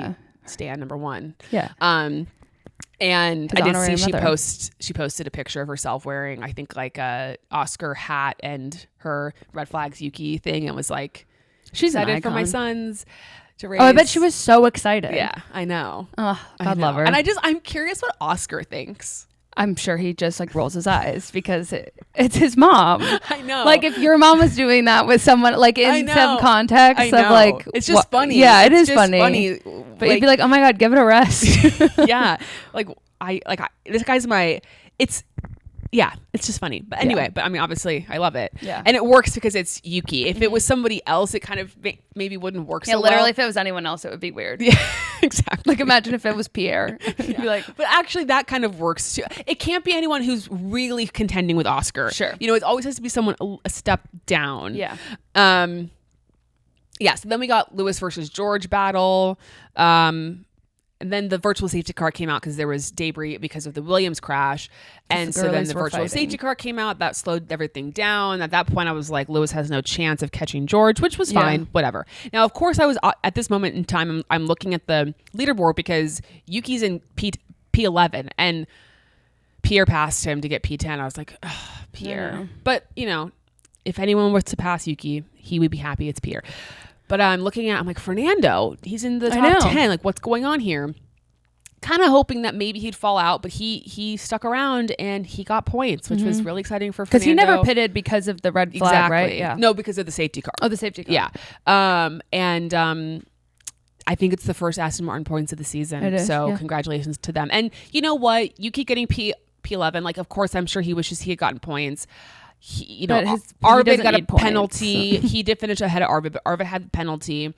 stan number one. Yeah. And I did see she posted a picture of herself wearing, I think, like a Oscar hat and her Red Flags Yuki thing, and was like, she's excited for my sons to race. Oh, I bet she was so excited. Yeah, I know. Oh, God love her. And I'm curious what Oscar thinks. I'm sure he just like rolls his eyes because it's his mom. I know. Like if your mom was doing that with someone like in some context of like, it's just funny. Yeah, it's just funny. But you'd be like, oh my God, give it a rest. Yeah. This guy's it's just funny. But anyway, but I mean, obviously I love it. Yeah. And it works because it's Yuki. If it was somebody else, it kind of maybe wouldn't work so well. Yeah, literally if it was anyone else, it would be weird. Yeah, exactly. Like imagine if it was Pierre. You'd be like, but actually that kind of works too. It can't be anyone who's really contending with Oscar. Sure. It always has to be someone a step down. Yeah. So then we got Lewis versus George battle. And then the virtual safety car came out because there was debris because of the Williams crash. And so then the virtual safety car came out. That slowed everything down. At that point, I was like, Lewis has no chance of catching George, which was fine. Whatever. Now, of course, I was at this moment in time, I'm looking at the leaderboard because Yuki's in P11 and Pierre passed him to get P10. I was like, Pierre. But, if anyone was to pass Yuki, he would be happy it's Pierre. But I'm looking at, I'm like, Fernando, he's in the top 10. Like, what's going on here? Kind of hoping that maybe he'd fall out, but he stuck around and he got points, which was really exciting for Fernando. Because he never pitted because of the red flag, right? Yeah. No, because of the safety car. Oh, the safety car. Yeah. I think it's the first Aston Martin points of the season. It is, so congratulations to them. And you know what? You keep getting P11. Like, of course, I'm sure he wishes he had gotten points. Arvid got a penalty. He did finish ahead of Arvid, but Arvid had the penalty.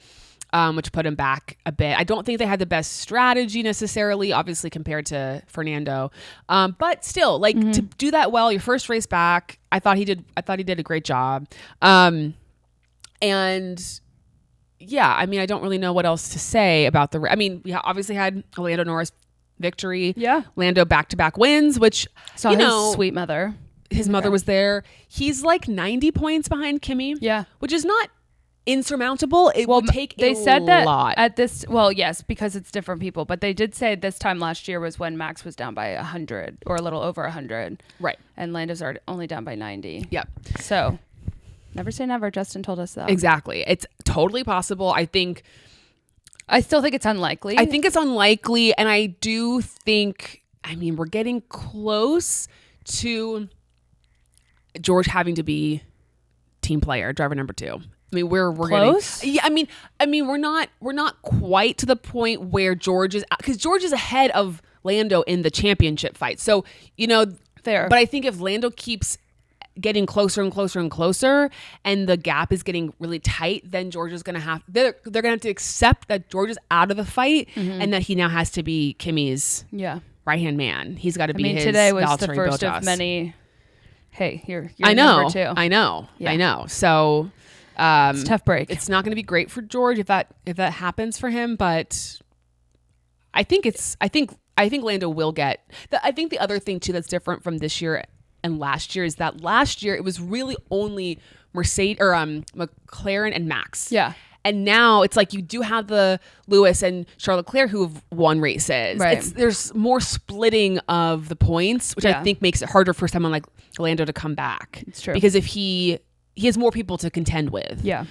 which put him back a bit. I don't think they had the best strategy necessarily, obviously compared to Fernando. But still, like to do that well, your first race back, I thought he did a great job. And yeah, I mean, I don't really know what else to say about I mean, we obviously had a Lando Norris victory. Yeah. Lando back-to-back wins, which, Saw his sweet mother. His mother was there. He's like 90 points behind Kimi. Yeah. Which is not insurmountable. It will take they a said that lot. at this, well, yes, because it's different people, but they did say this time last year was when Max was down by 100 or a little over 100. Right. And Lando's only down by 90. Yep. So never say never. Justin told us that. Exactly. It's totally possible. I still think it's unlikely. I think it's unlikely. And I do think, I mean, we're getting close to George having to be team player, driver number 2. I mean, we're close. Yeah, I mean, we're not quite to the point where George is, because George is ahead of Lando in the championship fight. So, fair. But I think if Lando keeps getting closer and closer and closer, and the gap is getting really tight, then George is gonna they're gonna have to accept that George is out of the fight, and that he now has to be Kimi's right hand man. He's got to be his. Today was Valtteri the first Bottas. of many. Hey, you're I know. number 2. I know. Yeah. I know. So. It's a tough break. It's not going to be great for George if that happens for him, but I think Lando will get. I think the other thing too that's different from this year and last year is that last year it was really only Mercedes or McLaren and Max. Yeah. And now it's like you do have the Lewis and Charles Leclerc who have won races. Right. There's more splitting of the points, which I think makes it harder for someone like Lando to come back. It's true. Because if he has more people to contend with. Yeah.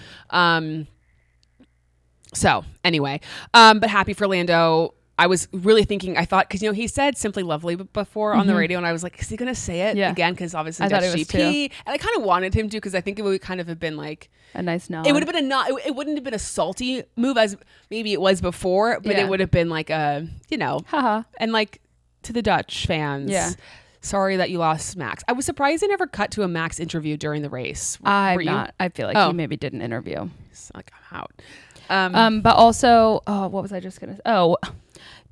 So anyway, but happy for Lando. I was really thinking, I thought, because he said "Simply Lovely" before on the radio, and I was like, is he going to say it again? Because obviously that's GP, and I kind of wanted him to, because I think it would kind of have been like a nice nod. It would have been it wouldn't have been a salty move as maybe it was before, but it would have been like a haha, and like to the Dutch fans. Yeah. Sorry that you lost Max. I was surprised they never cut to a Max interview during the race. I'm not. I feel like he maybe did an interview. It's like, I'm out. But also, what was I just gonna say? Oh,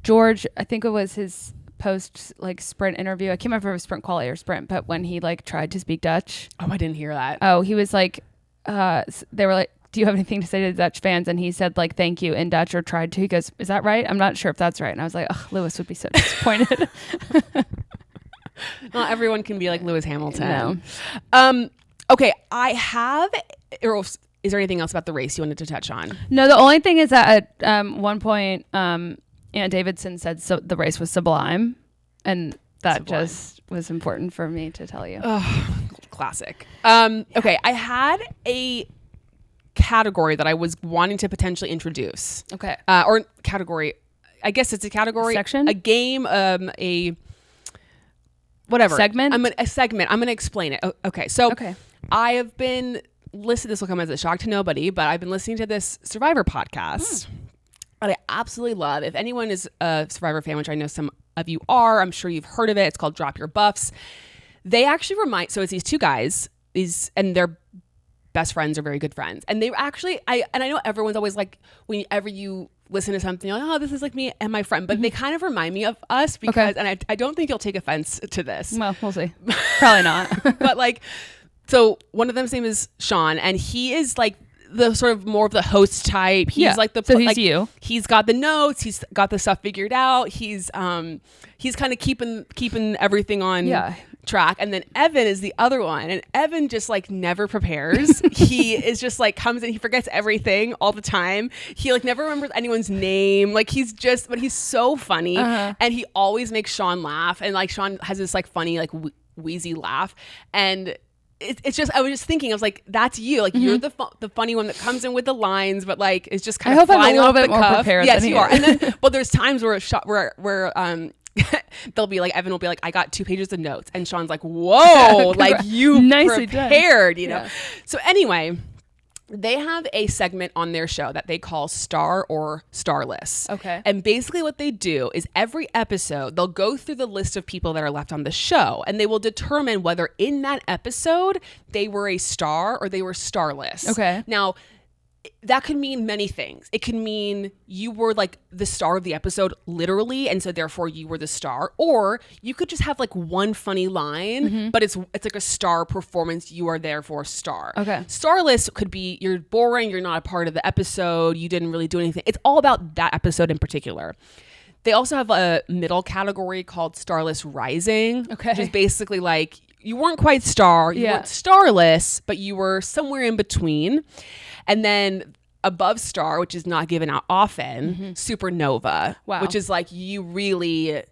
George, I think it was his post sprint interview. I can't remember if it was sprint quali or sprint, but when he tried to speak Dutch. Oh, I didn't hear that. Oh, he was like, they were like, do you have anything to say to the Dutch fans? And he said thank you in Dutch, or tried to. He goes, is that right? I'm not sure if that's right. And I was like, Lewis would be so disappointed. Not everyone can be like Lewis Hamilton. No. Okay, I have. Or is there anything else about the race you wanted to touch on? No, the only thing is that at one point, Ann Davidson said the race was sublime, and that just was important for me to tell you. Oh, classic. Okay, I had a category that I was wanting to potentially introduce. Okay. Or category. I guess it's a category. Section? A game. A whatever segment. A segment. I'm going to explain it. Okay. So I have been listening. This will come as a shock to nobody, but I've been listening to this Survivor podcast that I absolutely love. If anyone is a Survivor fan, which I know some of you are, I'm sure you've heard of it. It's called Drop Your Buffs. They actually so it's these two guys, and they're best friends or very good friends. And they actually, I know everyone's always like, whenever you listen to something, you're like, oh, this is like me and my friend. But they kind of remind me of us because, and I don't think you'll take offense to this. Well, we'll see. Probably not. But so one of them's name is Sean, and he is like the sort of more of the host type. He's like the, so he's you. He's got the notes. He's got the stuff figured out. He's kind of keeping everything on track. And then Evan is the other one, and Evan just never prepares. He is just comes in, he forgets everything all the time. He never remembers anyone's name. But he's so funny, and he always makes Sean laugh. And Sean has this funny wheezy laugh, and it's just, I was just thinking, I was like, that's you. You're the funny one that comes in with the lines, but it's just kind of flying off the cuff. I hope I'm a little bit more prepared than you are. And then, well, there's times where they'll be Evan will be I got 2 pages of notes, and Sean's like, whoa, you nicely prepared, you know? So anyway, they have a segment on their show that they call Star or Starless. Okay. And basically what they do is every episode, they'll go through the list of people that are left on the show, and they will determine whether in that episode they were a star or they were starless. Okay. Now, that could mean many things. It could mean you were like the star of the episode literally, and so therefore you were the star. Or you could just have like one funny line, but it's like a star performance. You are therefore star. Okay. Starless could be you're boring, you're not a part of the episode, you didn't really do anything. It's all about that episode in particular. They also have a middle category called Starless Rising, which is basically like you weren't quite star, you weren't starless, but you were somewhere in between. And then above star, which is not given out often, supernova, which is like you really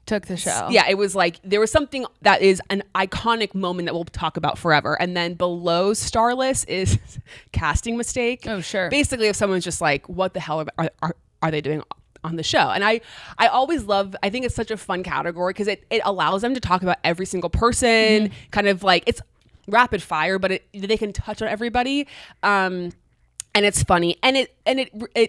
took the show. Yeah, it was like there was something that is an iconic moment that we'll talk about forever. And then below starless is casting mistake. Oh, sure. Basically, if someone's just like, what the hell are they doing on the show? And I always love, I think it's such a fun category because it allows them to talk about every single person, kind of like it's rapid fire, but they can touch on everybody. And it's funny. And it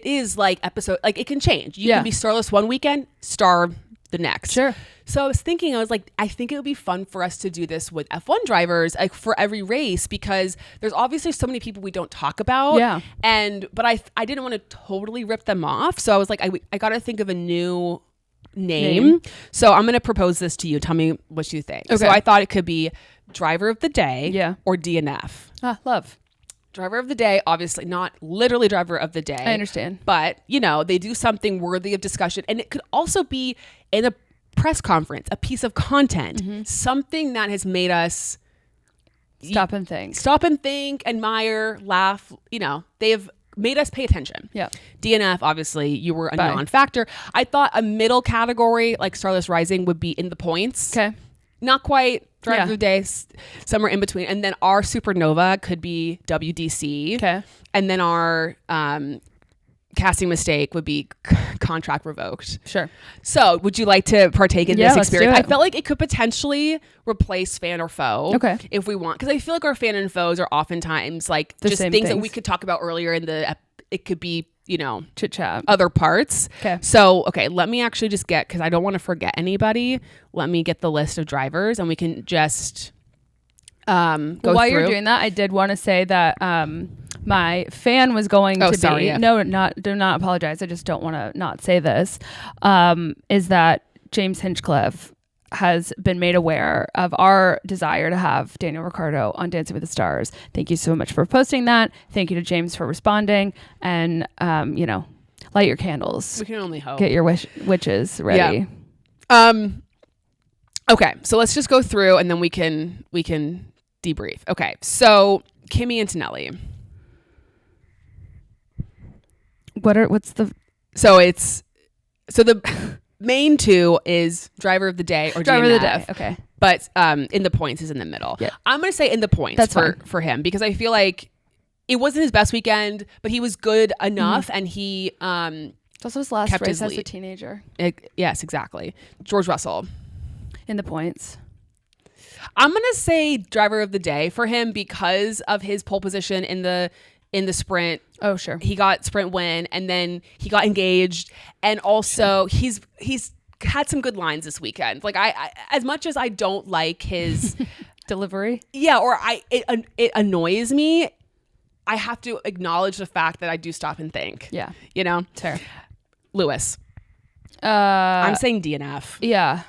is like episode, like it can change. You can be starless one weekend, star the next. Sure. So I was thinking, I think it would be fun for us to do this with F1 drivers, like for every race, because there's obviously so many people we don't talk about. Yeah. But I didn't want to totally rip them off. So I was like, I got to think of a new name. So I'm going to propose this to you. Tell me what you think. Okay. So I thought it could be driver of the day or DNF. Love. Driver of the day, obviously not literally driver of the day. I understand. But, they do something worthy of discussion. And it could also be in a press conference, a piece of content, something that has made us stop and think, admire, laugh. They have made us pay attention. Yeah. DNF, obviously, you were a non-factor. I thought a middle category like Starless Rising would be in the points. Okay. Not quite driver of the day, somewhere in between. And then our supernova could be WDC. Okay. And then our casting mistake would be contract revoked. Sure. So would you like to partake in this experience? Let's do it. I felt like it could potentially replace fan or foe. Okay. If we want. Because I feel like our fan and foes are oftentimes like the just things that we could talk about earlier in the it could be, chit chat, other parts. Okay. So, let me actually just because I don't want to forget anybody. Let me get the list of drivers and we can just go While through. You're doing that, I did want to say that my fan was going to sorry, be, do not apologize. I just don't want to not say this, is that James Hinchcliffe has been made aware of our desire to have Daniel Ricciardo on Dancing with the Stars. Thank you so much for posting that. Thank you to James for responding. And, light your candles. We can only hope. Get your witches ready. Yeah. Okay, so let's just go through and then we can debrief. Okay, so Kimi and Antonelli. So the main two is driver of the day or driver DNF, of the day. Okay. But in the points is in the middle. Yeah. I'm going to say in the points for him because I feel like it wasn't his best weekend, but he was good enough and he it's also his last race as a teenager. Yes, exactly. George Russell. In the points. I'm going to say driver of the day for him because of his pole position in the sprint. Oh, sure. He got sprint win and then he got engaged. And also he's had some good lines this weekend. Like I as much as I don't like his delivery. Yeah. Or it annoys me. I have to acknowledge the fact that I do stop and think. Yeah. It's fair. Lewis. I'm saying DNF. Yeah.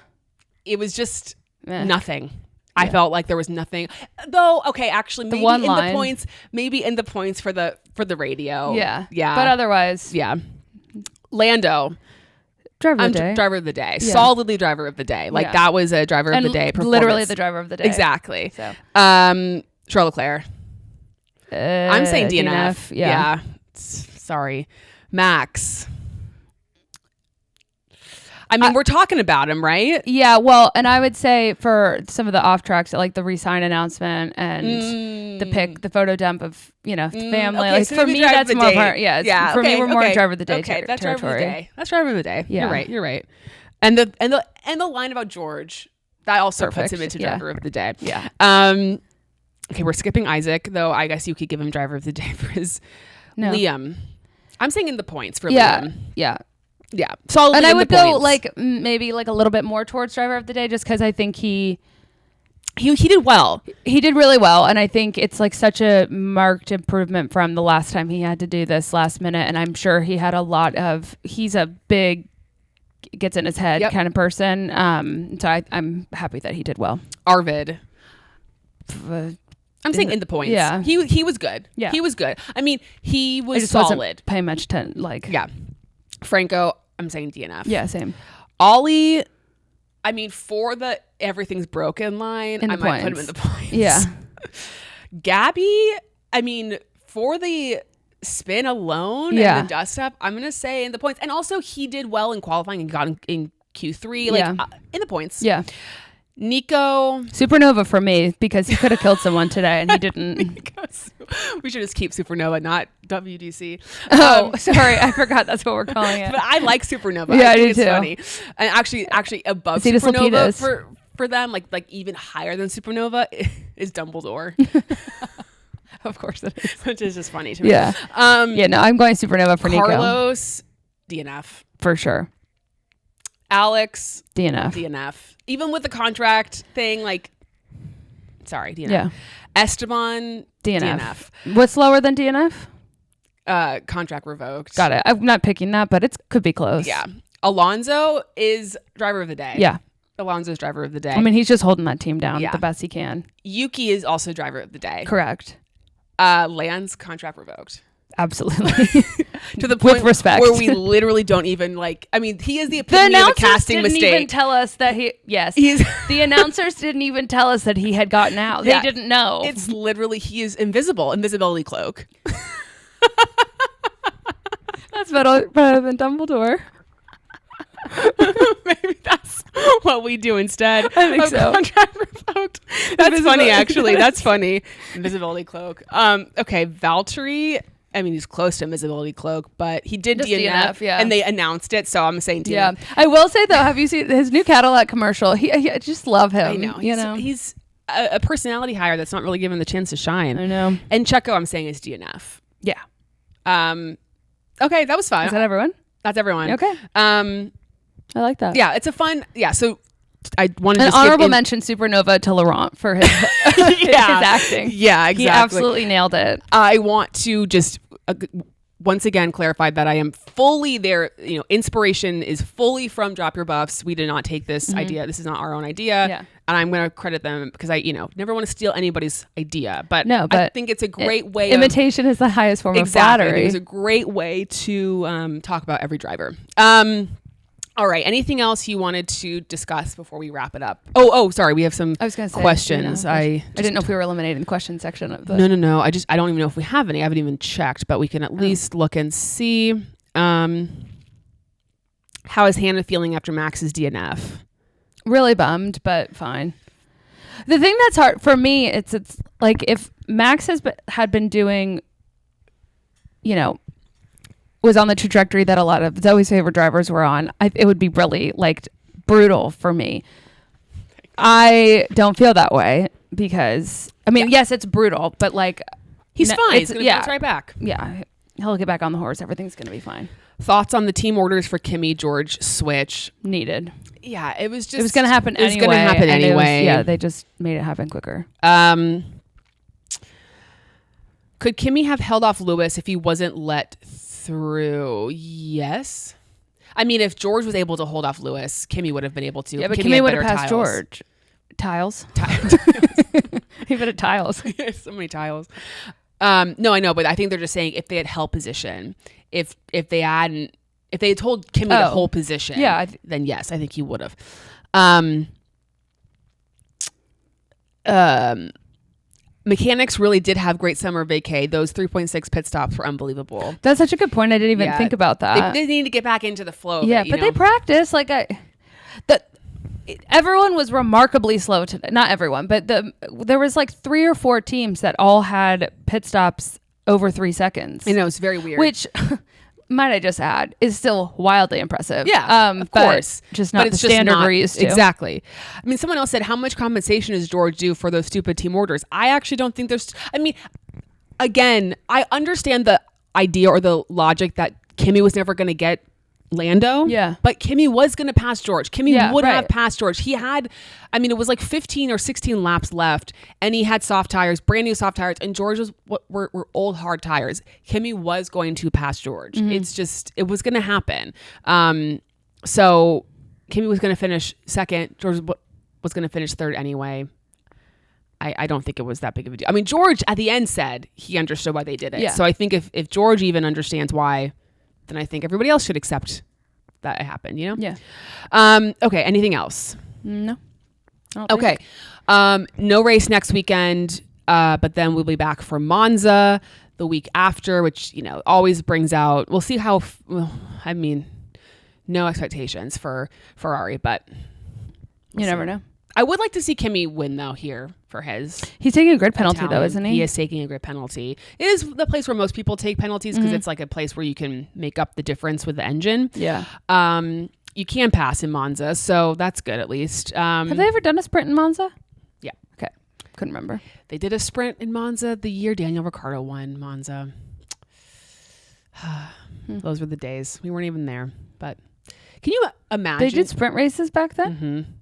It was just nothing. I felt like there was nothing, though. Okay, actually, maybe in the points for the radio. Yeah, yeah. But otherwise, Lando, driver of the day, solidly driver of the day. Like that was a driver of the day performance. Literally the driver of the day. Exactly. So, Charles Leclerc. I'm saying DNF. Yeah. Sorry, Max. I mean, we're talking about him, right? Yeah, well, and I would say for some of the off tracks, like the re-sign announcement and the photo dump of, the family. Okay, like so for me, that's more part. Yeah, for me, we're more driver of the day that's territory. Driver of the day. That's driver of the day. Yeah. You're right. And the line about George, that also puts him into driver of the day. Yeah. Okay, we're skipping Isack, though. I guess you could give him driver of the day for his Liam. I'm saying in the points for Liam. Yeah. Yeah. Solidly and I would go like maybe like a little bit more towards driver of the day just because I think he He did well. He did really well, and I think it's like such a marked improvement from the last time he had to do this last minute, and I'm sure he had a lot of, he's a big, gets in his head kind of person, so I'm happy that he did well. Arvid. I'm saying in the points. Yeah. He was good. Yeah. He was good. I mean, he was I just solid. wasn't paying much attention, like. Yeah. Franco, I'm saying DNF. Yeah, same. Ollie, I mean, for the everything's broken line, I might put him in the points. Yeah. Gabby, I mean, for the spin alone and the dust up, I'm going to say in the points. And also, he did well in qualifying and got in Q3, like in the points. Yeah. Nico. Supernova for me, because he could have killed someone today and he didn't. We should just keep Supernova, not WDC. Sorry. I forgot that's what we're calling it. But I like Supernova. Yeah, I think it's too. Funny. And actually above Supernova for them, like even higher than Supernova is Dumbledore. Of course it is. Which is just funny to me. Yeah. No, I'm going Supernova for Nico. Carlos, DNF. For sure. Alex, DNF. Even with the contract thing, like, sorry, DNF. Yeah. Esteban, DNF. What's lower than DNF? Contract revoked. Got it. I'm not picking that, but it could be close. Yeah. Alonso is driver of the day. Yeah. Alonso's driver of the day. I mean, he's just holding that team down the best he can. Yuki is also driver of the day. Correct. Lance, contract revoked. Absolutely. To the point with respect, where we literally don't even like. I mean, he is the epitome of a casting mistake. The announcers didn't even tell us that he. Yes, the announcers didn't even tell us that he had gotten out. They didn't know. It's literally he is invisible. Invisibility cloak. That's better than Dumbledore. Maybe that's what we do instead. I think so. Contract revoked. That's funny, actually. That's funny. Invisibility cloak. Okay, Valtteri. I mean, he's close to invisibility cloak, but he did DNF, and they announced it, so I'm saying DNF. Yeah, I will say though, have you seen his new Cadillac commercial? I just love him. I know. He's a personality hire that's not really given the chance to shine. I know. And Checo, I'm saying is DNF. Yeah. Okay, that was fun. Is that everyone? That's everyone. Okay. I like that. Yeah, it's a fun. Yeah, so I wanted an honorable mention Supernova to Laurent for his his acting. Yeah, exactly. He absolutely nailed it. I want to just once again clarify that I am fully there. You know, inspiration is fully from Drop Your Buffs. We did not take this idea. This is not our own idea. Yeah. And I'm going to credit them because I, never want to steal anybody's idea. But I think it's a great way. Imitation is the highest form of flattery. It's a great way to talk about every driver. All right. Anything else you wanted to discuss before we wrap it up? Oh, sorry. We have some questions. I didn't know if we were eliminating the question section of the. No. I don't even know if we have any. I haven't even checked, but we can at least look and see. How is Hannah feeling after Max's DNF? Really bummed, but fine. The thing that's hard for me, it's like if Max had been doing, was on the trajectory that a lot of Zoe's favorite drivers were on, it would be really like brutal for me. I don't feel that way because yes, it's brutal, but like he's fine. He's gonna bounce right back. Yeah, he'll get back on the horse. Everything's gonna be fine. Thoughts on the team orders for Kimmy George switch? Needed. Yeah, it was going to happen anyway. It was going to happen anyway. They just made it happen quicker. Could Kimmy have held off Lewis if he wasn't let through? Yes. I mean, if George was able to hold off Lewis, Kimmy would have been able to. Yeah, but Kimmy would have passed George. Tiles. He put it tiles. So many tiles. No, I know, but I think they're just saying if they had held position, if they had told Kimmy to hold position, then yes, I think he would have. Mechanics really did have great summer vacay. Those 3.6 pit stops were unbelievable. That's such a good point. I didn't even think about that. They need to get back into the flow. But they practice everyone was remarkably slow today. Not everyone, but there was like 3 or 4 teams that all had pit stops over 3 seconds. I know, it's very weird. Which, might I just add, is still wildly impressive. Yeah, of course. Just not the standard we're used to. Exactly. I mean, someone else said, how much compensation does George do for those stupid team orders? I actually don't think there's... I mean, again, I understand the idea or the logic that Kimmy was never going to get Lando. Yeah. But Kimi was going to pass George. Kimi would right. have passed George. He had, I mean, it was like 15 or 16 laps left, and he had soft tires, brand new soft tires, and George were old hard tires. Kimi was going to pass George. It's just, it was going to happen. So Kimi was going to finish second. George was going to finish third anyway. I don't think it was that big of a deal. I mean, George at the end said he understood why they did it. Yeah. So I think if George even understands why, then I think everybody else should accept that it happened, you know? Yeah. Okay. Anything else? No. Okay. No race next weekend, but then we'll be back for Monza the week after, which, you know, always brings out, we'll see how, I mean, no expectations for Ferrari, but you never know. I would like to see Kimi win though here for his. He's taking a grid penalty though, isn't he? He is taking a grid penalty. It is the place where most people take penalties because it's like a place where you can make up the difference with the engine. Yeah. You can pass in Monza, so that's good at least. Have they ever done a sprint in Monza? Yeah. Okay. Couldn't remember. They did a sprint in Monza the year Daniel Ricciardo won Monza. Those were the days. We weren't even there, but can you imagine? They did sprint races back then? Mm-hmm.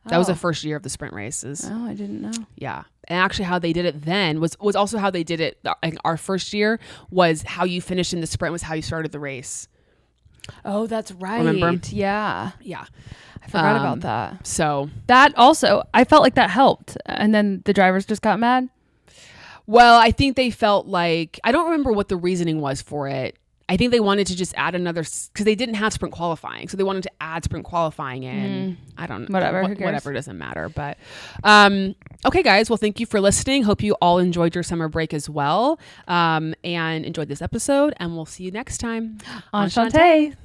That was the first year of the sprint races. Oh, I didn't know. Yeah. And actually how they did it then was also how they did it. Like our first year was how you finished in the sprint was how you started the race. Oh, that's right. Remember? Yeah. Yeah. I forgot about that. So that also, I felt like that helped. And then the drivers just got mad. Well, I think they felt like, I don't remember what the reasoning was for it. I think they wanted to just add another, because they didn't have sprint qualifying. So they wanted to add sprint qualifying in. I don't know. Whatever. Whatever, doesn't matter. But okay, guys. Well, thank you for listening. Hope you all enjoyed your summer break as well and enjoyed this episode. And we'll see you next time. Enchanté.